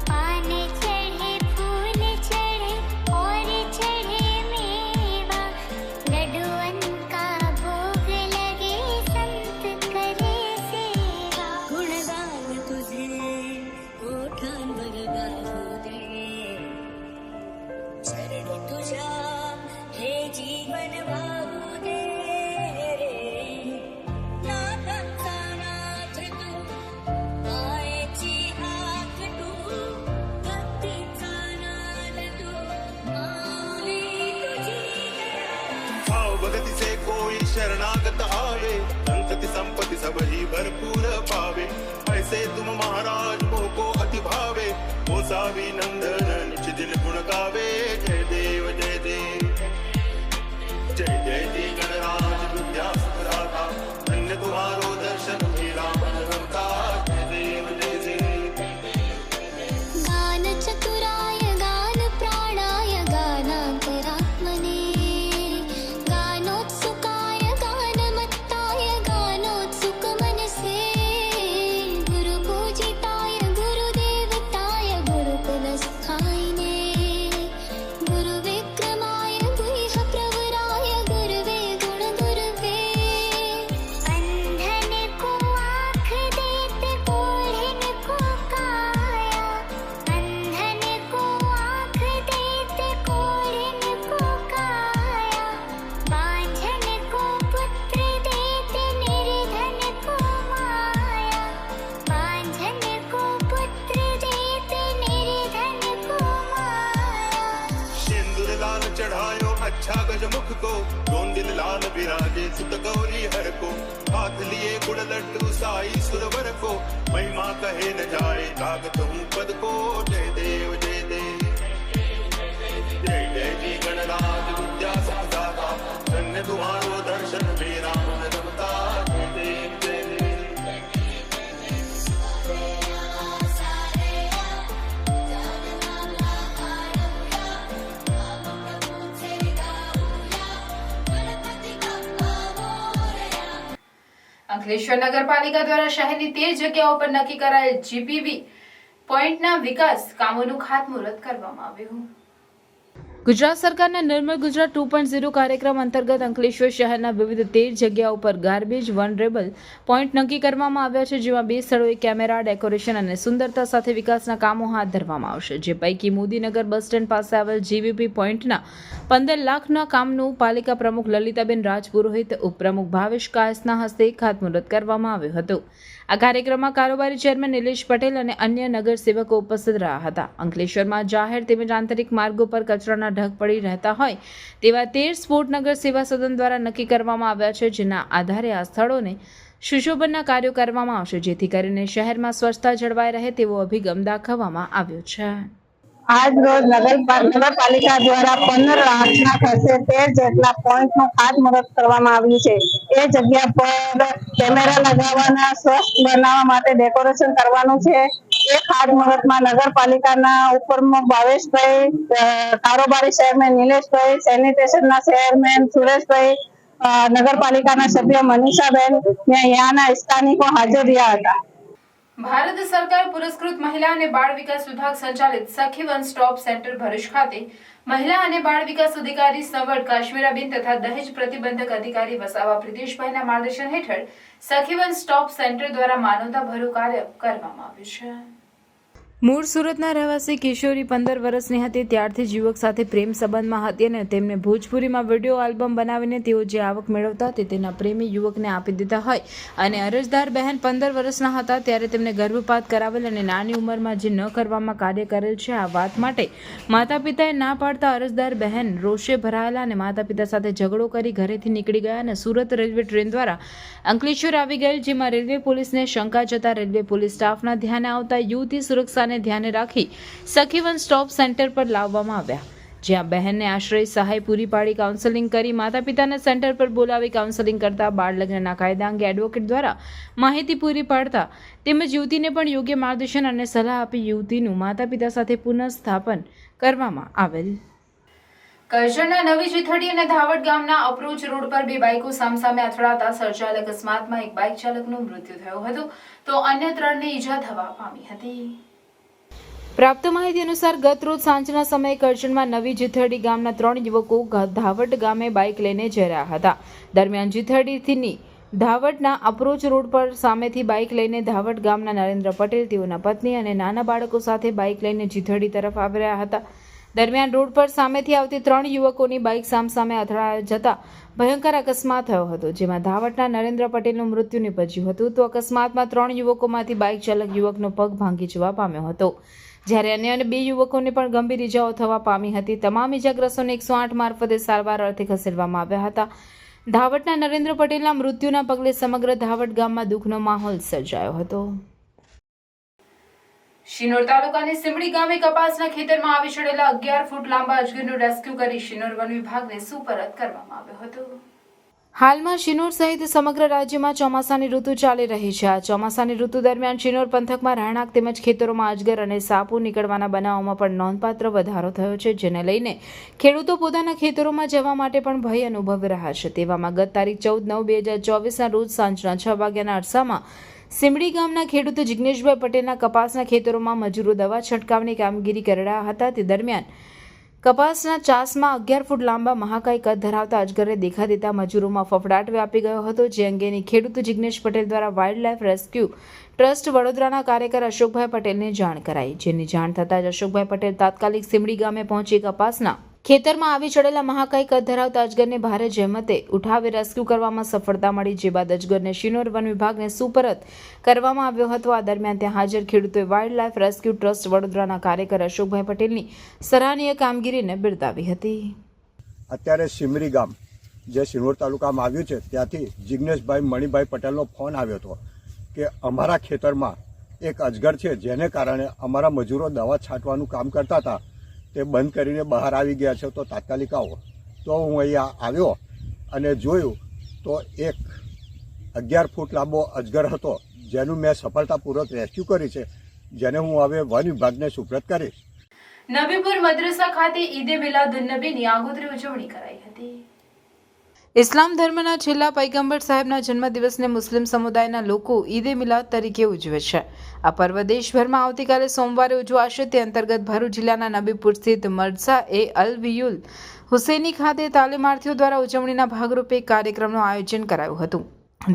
पान चढ़े फूल चढ़े और चढ़े मेवा, लड्डुअन का भोग लगे संत करे सेवा. गुणगान तुझे ओठान बरगाहू दे, शरण तुझा हे जीवन वाहू दे रे. नाथांचा नाथ तू, मायेची हाक तू, भक्तीचा नाद तू, माऊली तुझी दया. भाव भगतीचे कोई शरणागत आवे, संतति संपत्ति सब ही भरपूर पावे, ऐसे तुम महाराज मोको अति भावे, गोसावी नंदन निज दिन गुण गावे. जय देव जय देव, जय जय जी गणराज विद्या सुखदाता, धन्य तुम्हारो दर्शन मेरा मन रमता. जय देव जय देव. गान चतुराय गान को रोन दिल लाल विराजे सुत गौरी हर को हाथ लिए गुड़ लड्डू साई सुरवर को महिमा कहे न जाए लागत हूँ पद को जय देव जय देव जय जय जी गणराज विद्या साधा धन्य तुम्हारो दर्शन मेरा मन रमता जय देव जय देव અંકલેશ્વર નગરપાલિકા દ્વારા શહેરની 13 જગ્યાઓ પર નક્કી કરાયેલ જીપીવી પોઈન્ટના વિકાસ કામોનું ખાતમુહૂર્ત કરવામાં આવ્યું. ગુજરાત સરકારના નિર્મળ ગુજરાત 2.0 કાર્યક્રમ અંતર્ગત અંકલેશ્વર શહેરના વિવિધ 13 જગ્યાઓ પર ગાર્બેજ વનરેબલ પોઈન્ટ નક્કી કરવામાં આવ્યા છે, જેમાં 2 સ્થળોએ કેમેરા, ડેકોરેશન અને સુંદરતા સાથે વિકાસના કામો હાથ ધરવામાં આવશે. જે પૈકી મોદીનગર બસ સ્ટેન્ડ પાસે આવેલ જીવીપી પોઈન્ટના 15 લાખના કામનું પાલિકા પ્રમુખ લલિતાબેન રાજપુરોહિત, ઉપપ્રમુખ ભાવેશ કાયસના હસ્તે ખાતમુહૂર્ત કરવામાં આવ્યું હતું. આ કાર્યક્રમમાં કારોબારી ચેરમેન નિલેશ પટેલ અને અન્ય નગરસેવકો ઉપસ્થિત રહ્યા હતા. અંકલેશ્વરમાં જાહેર તેમજ આંતરિક માર્ગો પર કચરાના ઢગ પડી રહેતા હોય તેવા 13 સ્પોટ નગર સેવા સદન દ્વારા નક્કી કરવામાં આવ્યા છે, જેના આધારે આ સ્થળોને સુશોભનના કાર્યો કરવામાં આવશે, જેથી કરીને શહેરમાં સ્વચ્છતા જળવાઈ રહે તેવો અભિગમ દાખવવામાં આવ્યો છે. આજ રોજ નગરપાલિકા દ્વારા 15 લાખના ખર્ચે 13 જેટલા પોઈન્ટનું ખાતમુહૂર્ત કરવામાં આવ્યું છે. એ જગ્યા પર કેમેરા લગાવવાના, સ્વચ્છ બનાવવા માટે ડેકોરેશન કરવાનું છે. એ ખાતમુહૂર્તમાં નગરપાલિકાના ઉપપ્રમુખ ભાવેશભાઈ, કારોબારી ચેરમેન નિલેશભાઈ, સેનિટેશનના ચેરમેન સુરેશભાઈ, નગરપાલિકાના સભ્ય મનીષાબેન અહીંયાના સ્થાનિકો હાજર રહ્યા હતા. ભારત સરકાર પુરસ્કૃત મહિલા અને બાળ વિકાસ વિભાગ સંચાલિત સખી વન સ્ટોપ સેન્ટર ભરૂચ ખાતે મહિલા અને બાળ વિકાસ અધિકારી સંવર્ગ કાશ્મીરાબેન તથા દહેજ પ્રતિબંધક અધિકારી વસાવા પ્રિતેશભાઈના માર્ગદર્શન હેઠળ સખી વન સ્ટોપ સેન્ટર દ્વારા માનવતાભર્યું કાર્ય કરવામાં આવ્યું છે. મૂળ સુરતના રહેવાસી કિશોરી 15 વર્ષની હતી. ત્યારથી જ યુવક સાથે પ્રેમ સંબંધમાં હતી અને તેમને ભોજપુરીમાં વિડીયો આલ્બમ બનાવીને તેઓ જે આવક મેળવતા તે તેના પ્રેમી યુવકને આપી દીધા હોય અને અરજદાર બહેન 15 વર્ષના હતા ત્યારે તેમને ગર્ભપાત કરાવેલ અને નાની ઉંમરમાં જે ન કરવામાં કાર્ય કરેલ છે. આ વાત માટે માતા પિતાએ ના પાડતા અરજદાર બહેન રોષે ભરાયેલા અને માતા પિતા સાથે ઝઘડો કરી ઘરેથી નીકળી ગયા અને સુરત રેલવે ટ્રેન દ્વારા અંકલેશ્વર આવી ગયેલ, જેમાં રેલવે પોલીસને શંકા જતા રેલવે પોલીસ સ્ટાફના ધ્યાને આવતા યુવતી સુરક્ષા ધ્યાને રાખી સખી વન સ્ટોપ સેન્ટર પર લાવવામાં આવ્યા, જ્યાં બહેનને આશ્રય સહાય પૂરી પાડી કાઉન્સેલિંગ કરી માતા પિતાને સેન્ટર પર બોલાવી કાઉન્સેલિંગ કરતા, બાળ લગ્નના કાયદા અંગે એડવોકેટ દ્વારા માહિતી પૂરી પાડતા તેમજ યુવતીને પણ યોગ્ય માર્ગદર્શન અને સલાહ આપી યુવતીનું માતા પિતા સાથે પુનઃસ્થાપન કરવામાં આવેલ. કરજણના નવી ચીથડી અને ધાવડ ગામના અપ્રોચ રોડ પર 2 બાઇકો સામસામે અથડાતા સર્જાયેલ અકસ્માતમાં એક બાઇક ચાલકનું મૃત્યુ થયું હતું તો અન્ય 3ને ઈજા થવા પામી હતી. પ્રાપ્ત માહિતી અનુસાર ગત રોજ સાંજના સમયે કરજણમાં નવી જીથડી ગામના 3 યુવકો ધાવડ ગામે બાઇક લઈને જઈ રહ્યા હતા. દરમિયાન જીથડીથી ધાવડના અપ્રોચ રોડ પર સામેથી બાઇક લઈને ધાવડ ગામના નરેન્દ્ર પટેલ, તેઓના પત્ની અને નાના બાળકો સાથે બાઇક લઈને જીથડી તરફ આવી રહ્યા હતા. દરમિયાન રોડ પર સામેથી આવતી 3 યુવકોની બાઇક સામસામે અથડાઈ જતા ભયંકર અકસ્માત થયો હતો, જેમાં ધાવડના નરેન્દ્ર પટેલનું મૃત્યુ નિપજ્યું હતું. તો અકસ્માતમાં 3 યુવકોમાંથી બાઇક ચાલક યુવકનો પગ ભાંગી જવા પામ્યો હતો, જ્યારે અન્ય 2 યુવકોને પણ ગંભીર ઇજાઓ થવા પામી હતી. તમામ ઇજાગ્રસ્તોને 108 મારફતે સારવાર અર્થે ખસેડવામાં આવ્યા હતા. ધાવડના નરેન્દ્ર પટેલના મૃત્યુના પગલે સમગ્ર ધાવડ ગામમાં દુઃખનો માહોલ સર્જાયો હતો. શિનોર તાલુકાની સિમડી ગામે કપાસના ખેતરમાં આવી ચડેલા 11 ફૂટ લાંબા અજગરનું રેસ્ક્યુ કરી શિનોર વન વિભાગને સુપરત કરવામાં આવ્યો હતો. હાલમાં શિનોર સહિત સમગ્ર રાજ્યમાં ચોમાસાની ઋતુ ચાલી રહી છે. આ ચોમાસાની ઋતુ દરમિયાન શિનોર પંથકમાં રહેણાંક તેમજ ખેતરોમાં અજગર અને સાપો નીકળવાના બનાવોમાં પણ નોંધપાત્ર વધારો થયો છે, જેને લઈને ખેડૂતો પોતાના ખેતરોમાં જવા માટે પણ ભય અનુભવી રહ્યા છે. તેવામાં ગત તારીખ 14/9/2024ના રોજ સાંજના 6 વાગ્યાના અરસામાં સિમડી ગામના ખેડૂત જિગ્નેશભાઈ પટેલના કપાસના ખેતરોમાં મજૂરો દવા છંટકાવની કામગીરી કરી રહ્યા હતા. તે દરમિયાન કપાસના ચાસમાં 11 ફૂટ લાંબા મહાકાય કદ ધરાવતા અજગરે દેખા દેતા મજૂરોમાં ફફડાટ વ્યાપી ગયો હતો. જે અંગેની ખેડૂત જિગ્નેશ પટેલ દ્વારા વાઇલ્ડ લાઇફ રેસ્ક્યુ ટ્રસ્ટ વડોદરાના કાર્યકર અશોકભાઈ પટેલને જાણ કરાઈ, જેની જાણ થતાં જ અશોકભાઈ પટેલ તાત્કાલિક સિમડી ગામે પહોંચી કપાસના ખેતરમાં આવી ચડેલા મહાકાય કદ ધરાવતા અજગરને ભારે જહેમતે ઉઠાવી રેસ્ક્યુ કરવામાં સફળતા મળી, જે બાદ અજગરને શિનોર વન વિભાગને સુપરત કરવામાં આવ્યો હતો. આ દરમિયાન ત્યાં હાજર ખેડૂતોએ વાઇલ્ડ લાઇફ રેસ્ક્યુ ટ્રસ્ટ વડોદરાના કાર્યકર અશોકભાઈ પટેલની સરાહનીય કામગીરીને બિરદાવી હતી. અત્યારે સિમરી ગામ જે સિનોર તાલુકામાં આવ્યું છે ત્યાંથી જિજ્ઞેશભાઈ મણિભાઈ પટેલનો ફોન આવ્યો હતો કે અમારા ખેતરમાં એક અજગર છે જેને કારણે અમારા મજૂરો દવા છાંટવાનું કામ કરતા હતા તે બંધ કરીને બહાર આવી ગયા છે, તો તાત્કાલિક આવો. તો હું અહીંયા આવ્યો અને જોયું તો એક 11 ફૂટ લાંબો અજગર હતો જેનું મેં સફળતાપૂર્વક રેસ્ક્યુ કરી છે, જેને હું હવે વન વિભાગને સુપ્રત કરીશ. નબીપુર મદ્રસા ખાતે ઈદે મિલાદુન્નબીની આગોતરી ઉજવણી કરાઈ હતી. ઇસ્લામ ધર્મના છેલ્લા પૈગંબર સાહેબના જન્મદિવસને મુસ્લિમ સમુદાયના લોકો ઈદે મિલાદ તરીકે ઉજવે છે. આ પર્વ દેશભરમાં આવતીકાલે સોમવારે ઉજવાશે. તે અંતર્ગત ભરૂચ જિલ્લાના નબીપુર સ્થિત મર્ઝા એ અલવિયુલ હુસૈની ખાતે તાલીમાર્થીઓ દ્વારા ઉજવણીના ભાગરૂપે એક કાર્યક્રમનું આયોજન કરાયું હતું,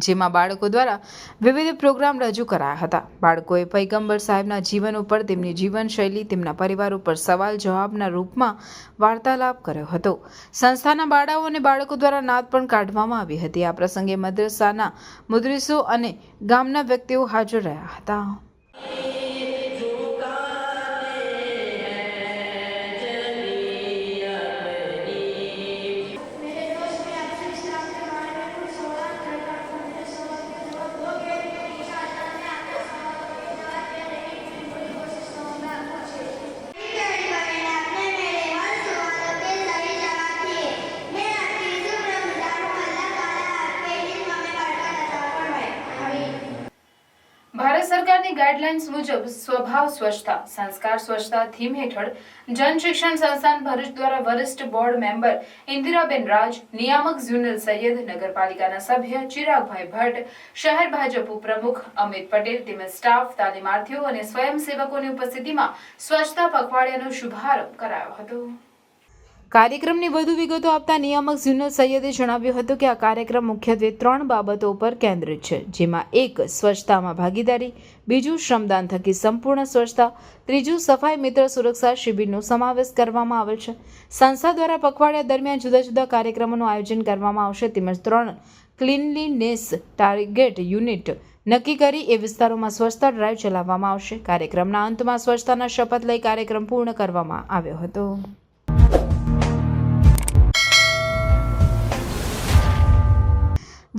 જેમાં બાળકો દ્વારા વિવિધ પ્રોગ્રામ રજૂ કરાયા હતા. બાળકોએ પૈગંબર સાહેબના જીવન ઉપર, તેમની જીવનશૈલી, તેમના પરિવાર ઉપર સવાલ જવાબના રૂપમાં વાર્તાલાપ કર્યો હતો. સંસ્થાના બાળાઓ અને બાળકો દ્વારા નાત પણ કાઢવામાં આવી હતી. આ પ્રસંગે મદ્રસાના મુદરીસો અને ગામના વ્યક્તિઓ હાજર રહ્યા હતા. ભારત સરકારની ગાઈડલાઇન્સ મુજબ સ્વભાવ સ્વચ્છતા સંસ્કાર સ્વચ્છતા થીમ હેઠળ જન શિક્ષણ સંસ્થાન ભરૂચ દ્વારા વરિષ્ઠ બોર્ડ મેમ્બર ઇન્દિરાબેન રાજ, નિયામક ઝુનલ સૈયદ, નગરપાલિકાના સભ્ય ચિરાગભાઈ ભટ્ટ, શહેર ભાજપ ઉપપ્રમુખ અમિત પટેલ તેમજ સ્ટાફ, તાલીમાર્થીઓ અને સ્વયંસેવકોની ઉપસ્થિતિમાં સ્વચ્છતા પખવાડિયાનો શુભારંભ કરાયો હતો. કાર્યક્રમની વધુ વિગતો આપતા નિયામક ઝુનલ સૈયદે જણાવ્યું હતું કે આ કાર્યક્રમ મુખ્યત્વે 3 બાબતો પર કેન્દ્રિત છે, જેમાં 1 સ્વચ્છતામાં ભાગીદારી, 2 શ્રમદાન થકી સંપૂર્ણ સ્વચ્છતા, 3 સફાઈ મિત્ર સુરક્ષા શિબિરનો સમાવેશ કરવામાં આવેલ છે. સંસ્થા દ્વારા પખવાડિયા દરમિયાન જુદા જુદા કાર્યક્રમોનું આયોજન કરવામાં આવશે, તેમજ 3 ક્લીનલીનેસ ટાર્ગેટ યુનિટ નક્કી કરી એ વિસ્તારોમાં સ્વચ્છતા ડ્રાઈવ ચલાવવામાં આવશે. કાર્યક્રમના અંતમાં સ્વચ્છતાના શપથ લઈ કાર્યક્રમ પૂર્ણ કરવામાં આવ્યો હતો.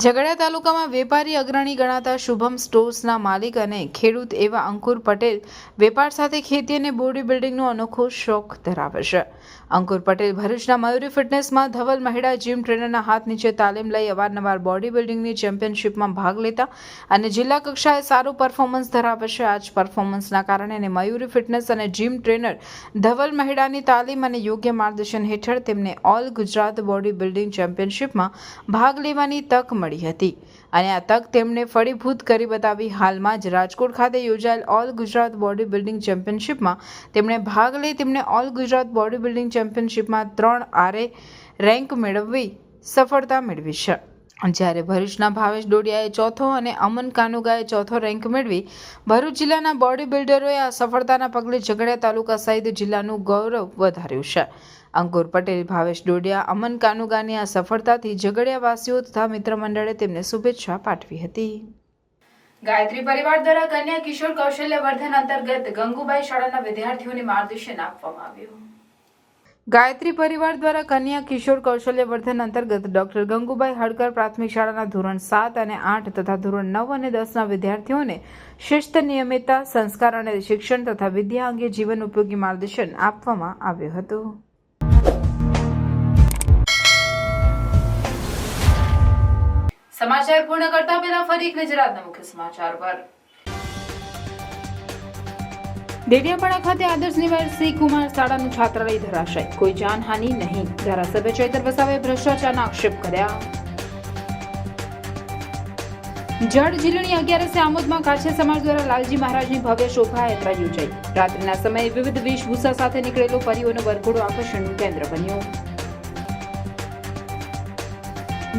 ઝઘડિયા તાલુકામાં વેપારી અગ્રણી ગણાતા શુભમ સ્ટોર્સના માલિક અને ખેડૂત એવા અંકુર પટેલ વેપાર સાથે ખેતી અને બોડી બિલ્ડિંગનો અનોખો શોખ ધરાવે છે. અંકુર પટેલ ભરૂચના મયુરી ફિટનેસમાં ધવલ મહિડા જીમ ટ્રેનરના હાથ નીચે તાલીમ લઈ અવારનવાર બોડી બિલ્ડિંગની ચેમ્પિયનશિપમાં ભાગ લેતા અને જિલ્લા કક્ષાએ સારું પરફોર્મન્સ ધરાવે છે. આ જ પરફોર્મન્સના કારણે અને મયુરી ફિટનેસ અને જીમ ટ્રેનર ધવલ મહિડાની તાલીમ અને યોગ્ય માર્ગદર્શન હેઠળ તેમને ઓલ ગુજરાત બોડી બિલ્ડિંગ ચેમ્પિયનશિપમાં ભાગ લેવાની તક મળી હતી અને આ તક તેમને ફળીભૂત કરી બતાવી. હાલમાં જ રાજકોટ ખાતે યોજાયેલ ઓલ ગુજરાત બોડી બિલ્ડિંગ ચેમ્પિયનશિપમાં તેમણે ભાગ લઈ તેમને ઓલ ગુજરાત બોડી બિલ્ડિંગ ચેમ્પિયનશિપમાં 3 આરે રેન્ક મેળવી સફળતા મેળવી છે. જ્યારે ભરૂચના ભાવેશ ડોડિયાએ 4થો અને અમન કાનુગાએ 4થો રેન્ક મેળવી ભરૂચ જિલ્લાના બોડી બિલ્ડરોએ આ સફળતાના પગલે ઝઘડિયા તાલુકા સહિત જિલ્લાનું ગૌરવ વધાર્યું છે. અંકુર પટેલ, ભાવેશ ડોડિયા, અમન કાનુગાની આ સફળતાથી ઝઘડિયાવાસીઓ તથા મિત્ર મંડળે તેમને શુભેચ્છા પાઠવી હતી. ગાયત્રી પરિવાર દ્વારા કન્યા કિશોર કૌશલ્ય વર્ધન અંતર્ગત ગંગુબાઈ શાળાના વિદ્યાર્થીઓને માર્ગદર્શન આપવામાં આવ્યું. ગાયત્રી પરિવાર દ્વારા કન્યા કિશોર કૌશલ્ય વર્ધન અંતર્ગત ડોક્ટર ગંગુબાઈ હડકર પ્રાથમિક શાળાના ધોરણ 7 અને 8 તથા ધોરણ 9 અને 10ના વિદ્યાર્થીઓને શિસ્ત, નિયમિતતા, સંસ્કાર અને શિક્ષણ તથા વિદ્યા અંગે જીવન ઉપયોગી માર્ગદર્શન આપવામાં આવ્યું હતું. સમાચાર પૂર્ણ કરતા પહેલા ફરી એક નજર આજના મુખ્ય સમાચાર પર. ડેડિયાપાડા ખાતે આદર્શ નિવાસી કુમાર શાળાનું છાત્રાલય ધરાશાય, કોઈ જાનહાનિ નહીં. ધારાસભ્ય ચૈતર વસાવાએ ભ્રષ્ટાચારના આક્ષેપ કર્યા. જળ ઝીલણી 11 આમોદમાં કાછિયા સમાજ દ્વારા લાલજી મહારાજની ભવ્ય શોભાયાત્રા યોજાઈ. રાત્રિના સમયે વિવિધ વેશભૂષા સાથે નીકળેલો પરીઓનો વરઘોડો આકર્ષણનું કેન્દ્ર બન્યો.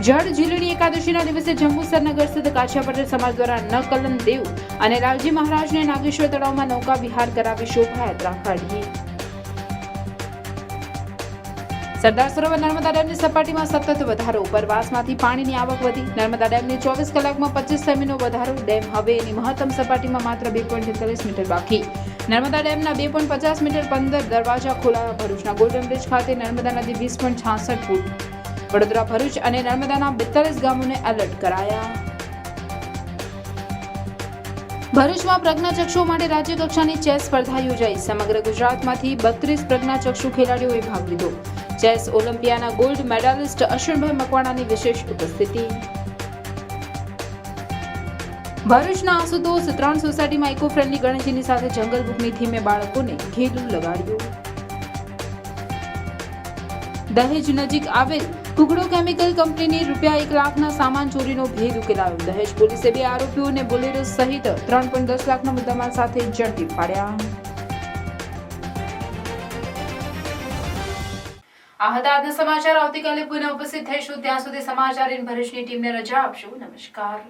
જળ ઝીલણી એકાદશીના દિવસે જંબુસર નગર સ્થિત કાછિયા પટેલ સમાજ દ્વારા નકલન દેવ અને લાલજી મહારાજને નાગેશ્વર તળાવમાં નૌકા વિહાર કરાવી શોભાયાત્રા કાઢી. સરદાર સરોવર નર્મદા ડેમની સપાટીમાં સતત વધારો, ઉપરવાસમાંથી પાણીની આવક વધી. નર્મદા ડેમની 24 કલાકમાં 25 સેમીનો વધારો. ડેમ હવે એની મહત્તમ સપાટીમાં માત્ર 2.43 મીટર બાકી. નર્મદા ડેમના 2.50 મીટર 15 દરવાજા ખોલાયા. ભરૂચના ગોલ્ડન બ્રિજ ખાતે નર્મદા નદી 20.66 ફૂટ વડોદરા, ભરૂચ અને નર્મદાના 42 ગામોને એલર્ટ કરાયા. ભરૂચમાં પ્રજ્ઞાચક્ષુઓ માટે રાજ્ય કક્ષાની ચેસ સ્પર્ધા યોજાઈ. સમગ્ર ગુજરાતમાંથી 32 પ્રજ્ઞાચક્ષુ ખેલાડીઓએ ભાગ લીધો. ચેસ ઓલિમ્પિયાના ગોલ્ડ મેડાલિસ્ટ અશ્વિનભાઈ મકવાણાની વિશેષ ઉપસ્થિતિ. ભરૂચના આશુતોષ 3 સોસાયટીમાં ઇકો ફ્રેન્ડલી ગણેશજીની સાથે જંગલ બુકની થીમે બાળકોને ઘેલું લગાડ્યું. દહેજ નજીક આવેલ કુકડો કેમિકલ કંપનીની ₹1 લાખના સામાન ચોરીનો ભેદ ઉકેલાયો. દહેજ પોલીસે 2 આરોપીઓને બોલેરો સહિત 3.10 લાખના મુદ્દામાલ સાથે ઝડપી પાડ્યા. આ હતા આજના સમાચાર. આવતીકાલે પુનઃ ઉપસ્થિત થઈશું. ત્યાં સુધી સમાચાર ઇન ભરૂચની ટીમને રજા આપશો. નમસ્કાર.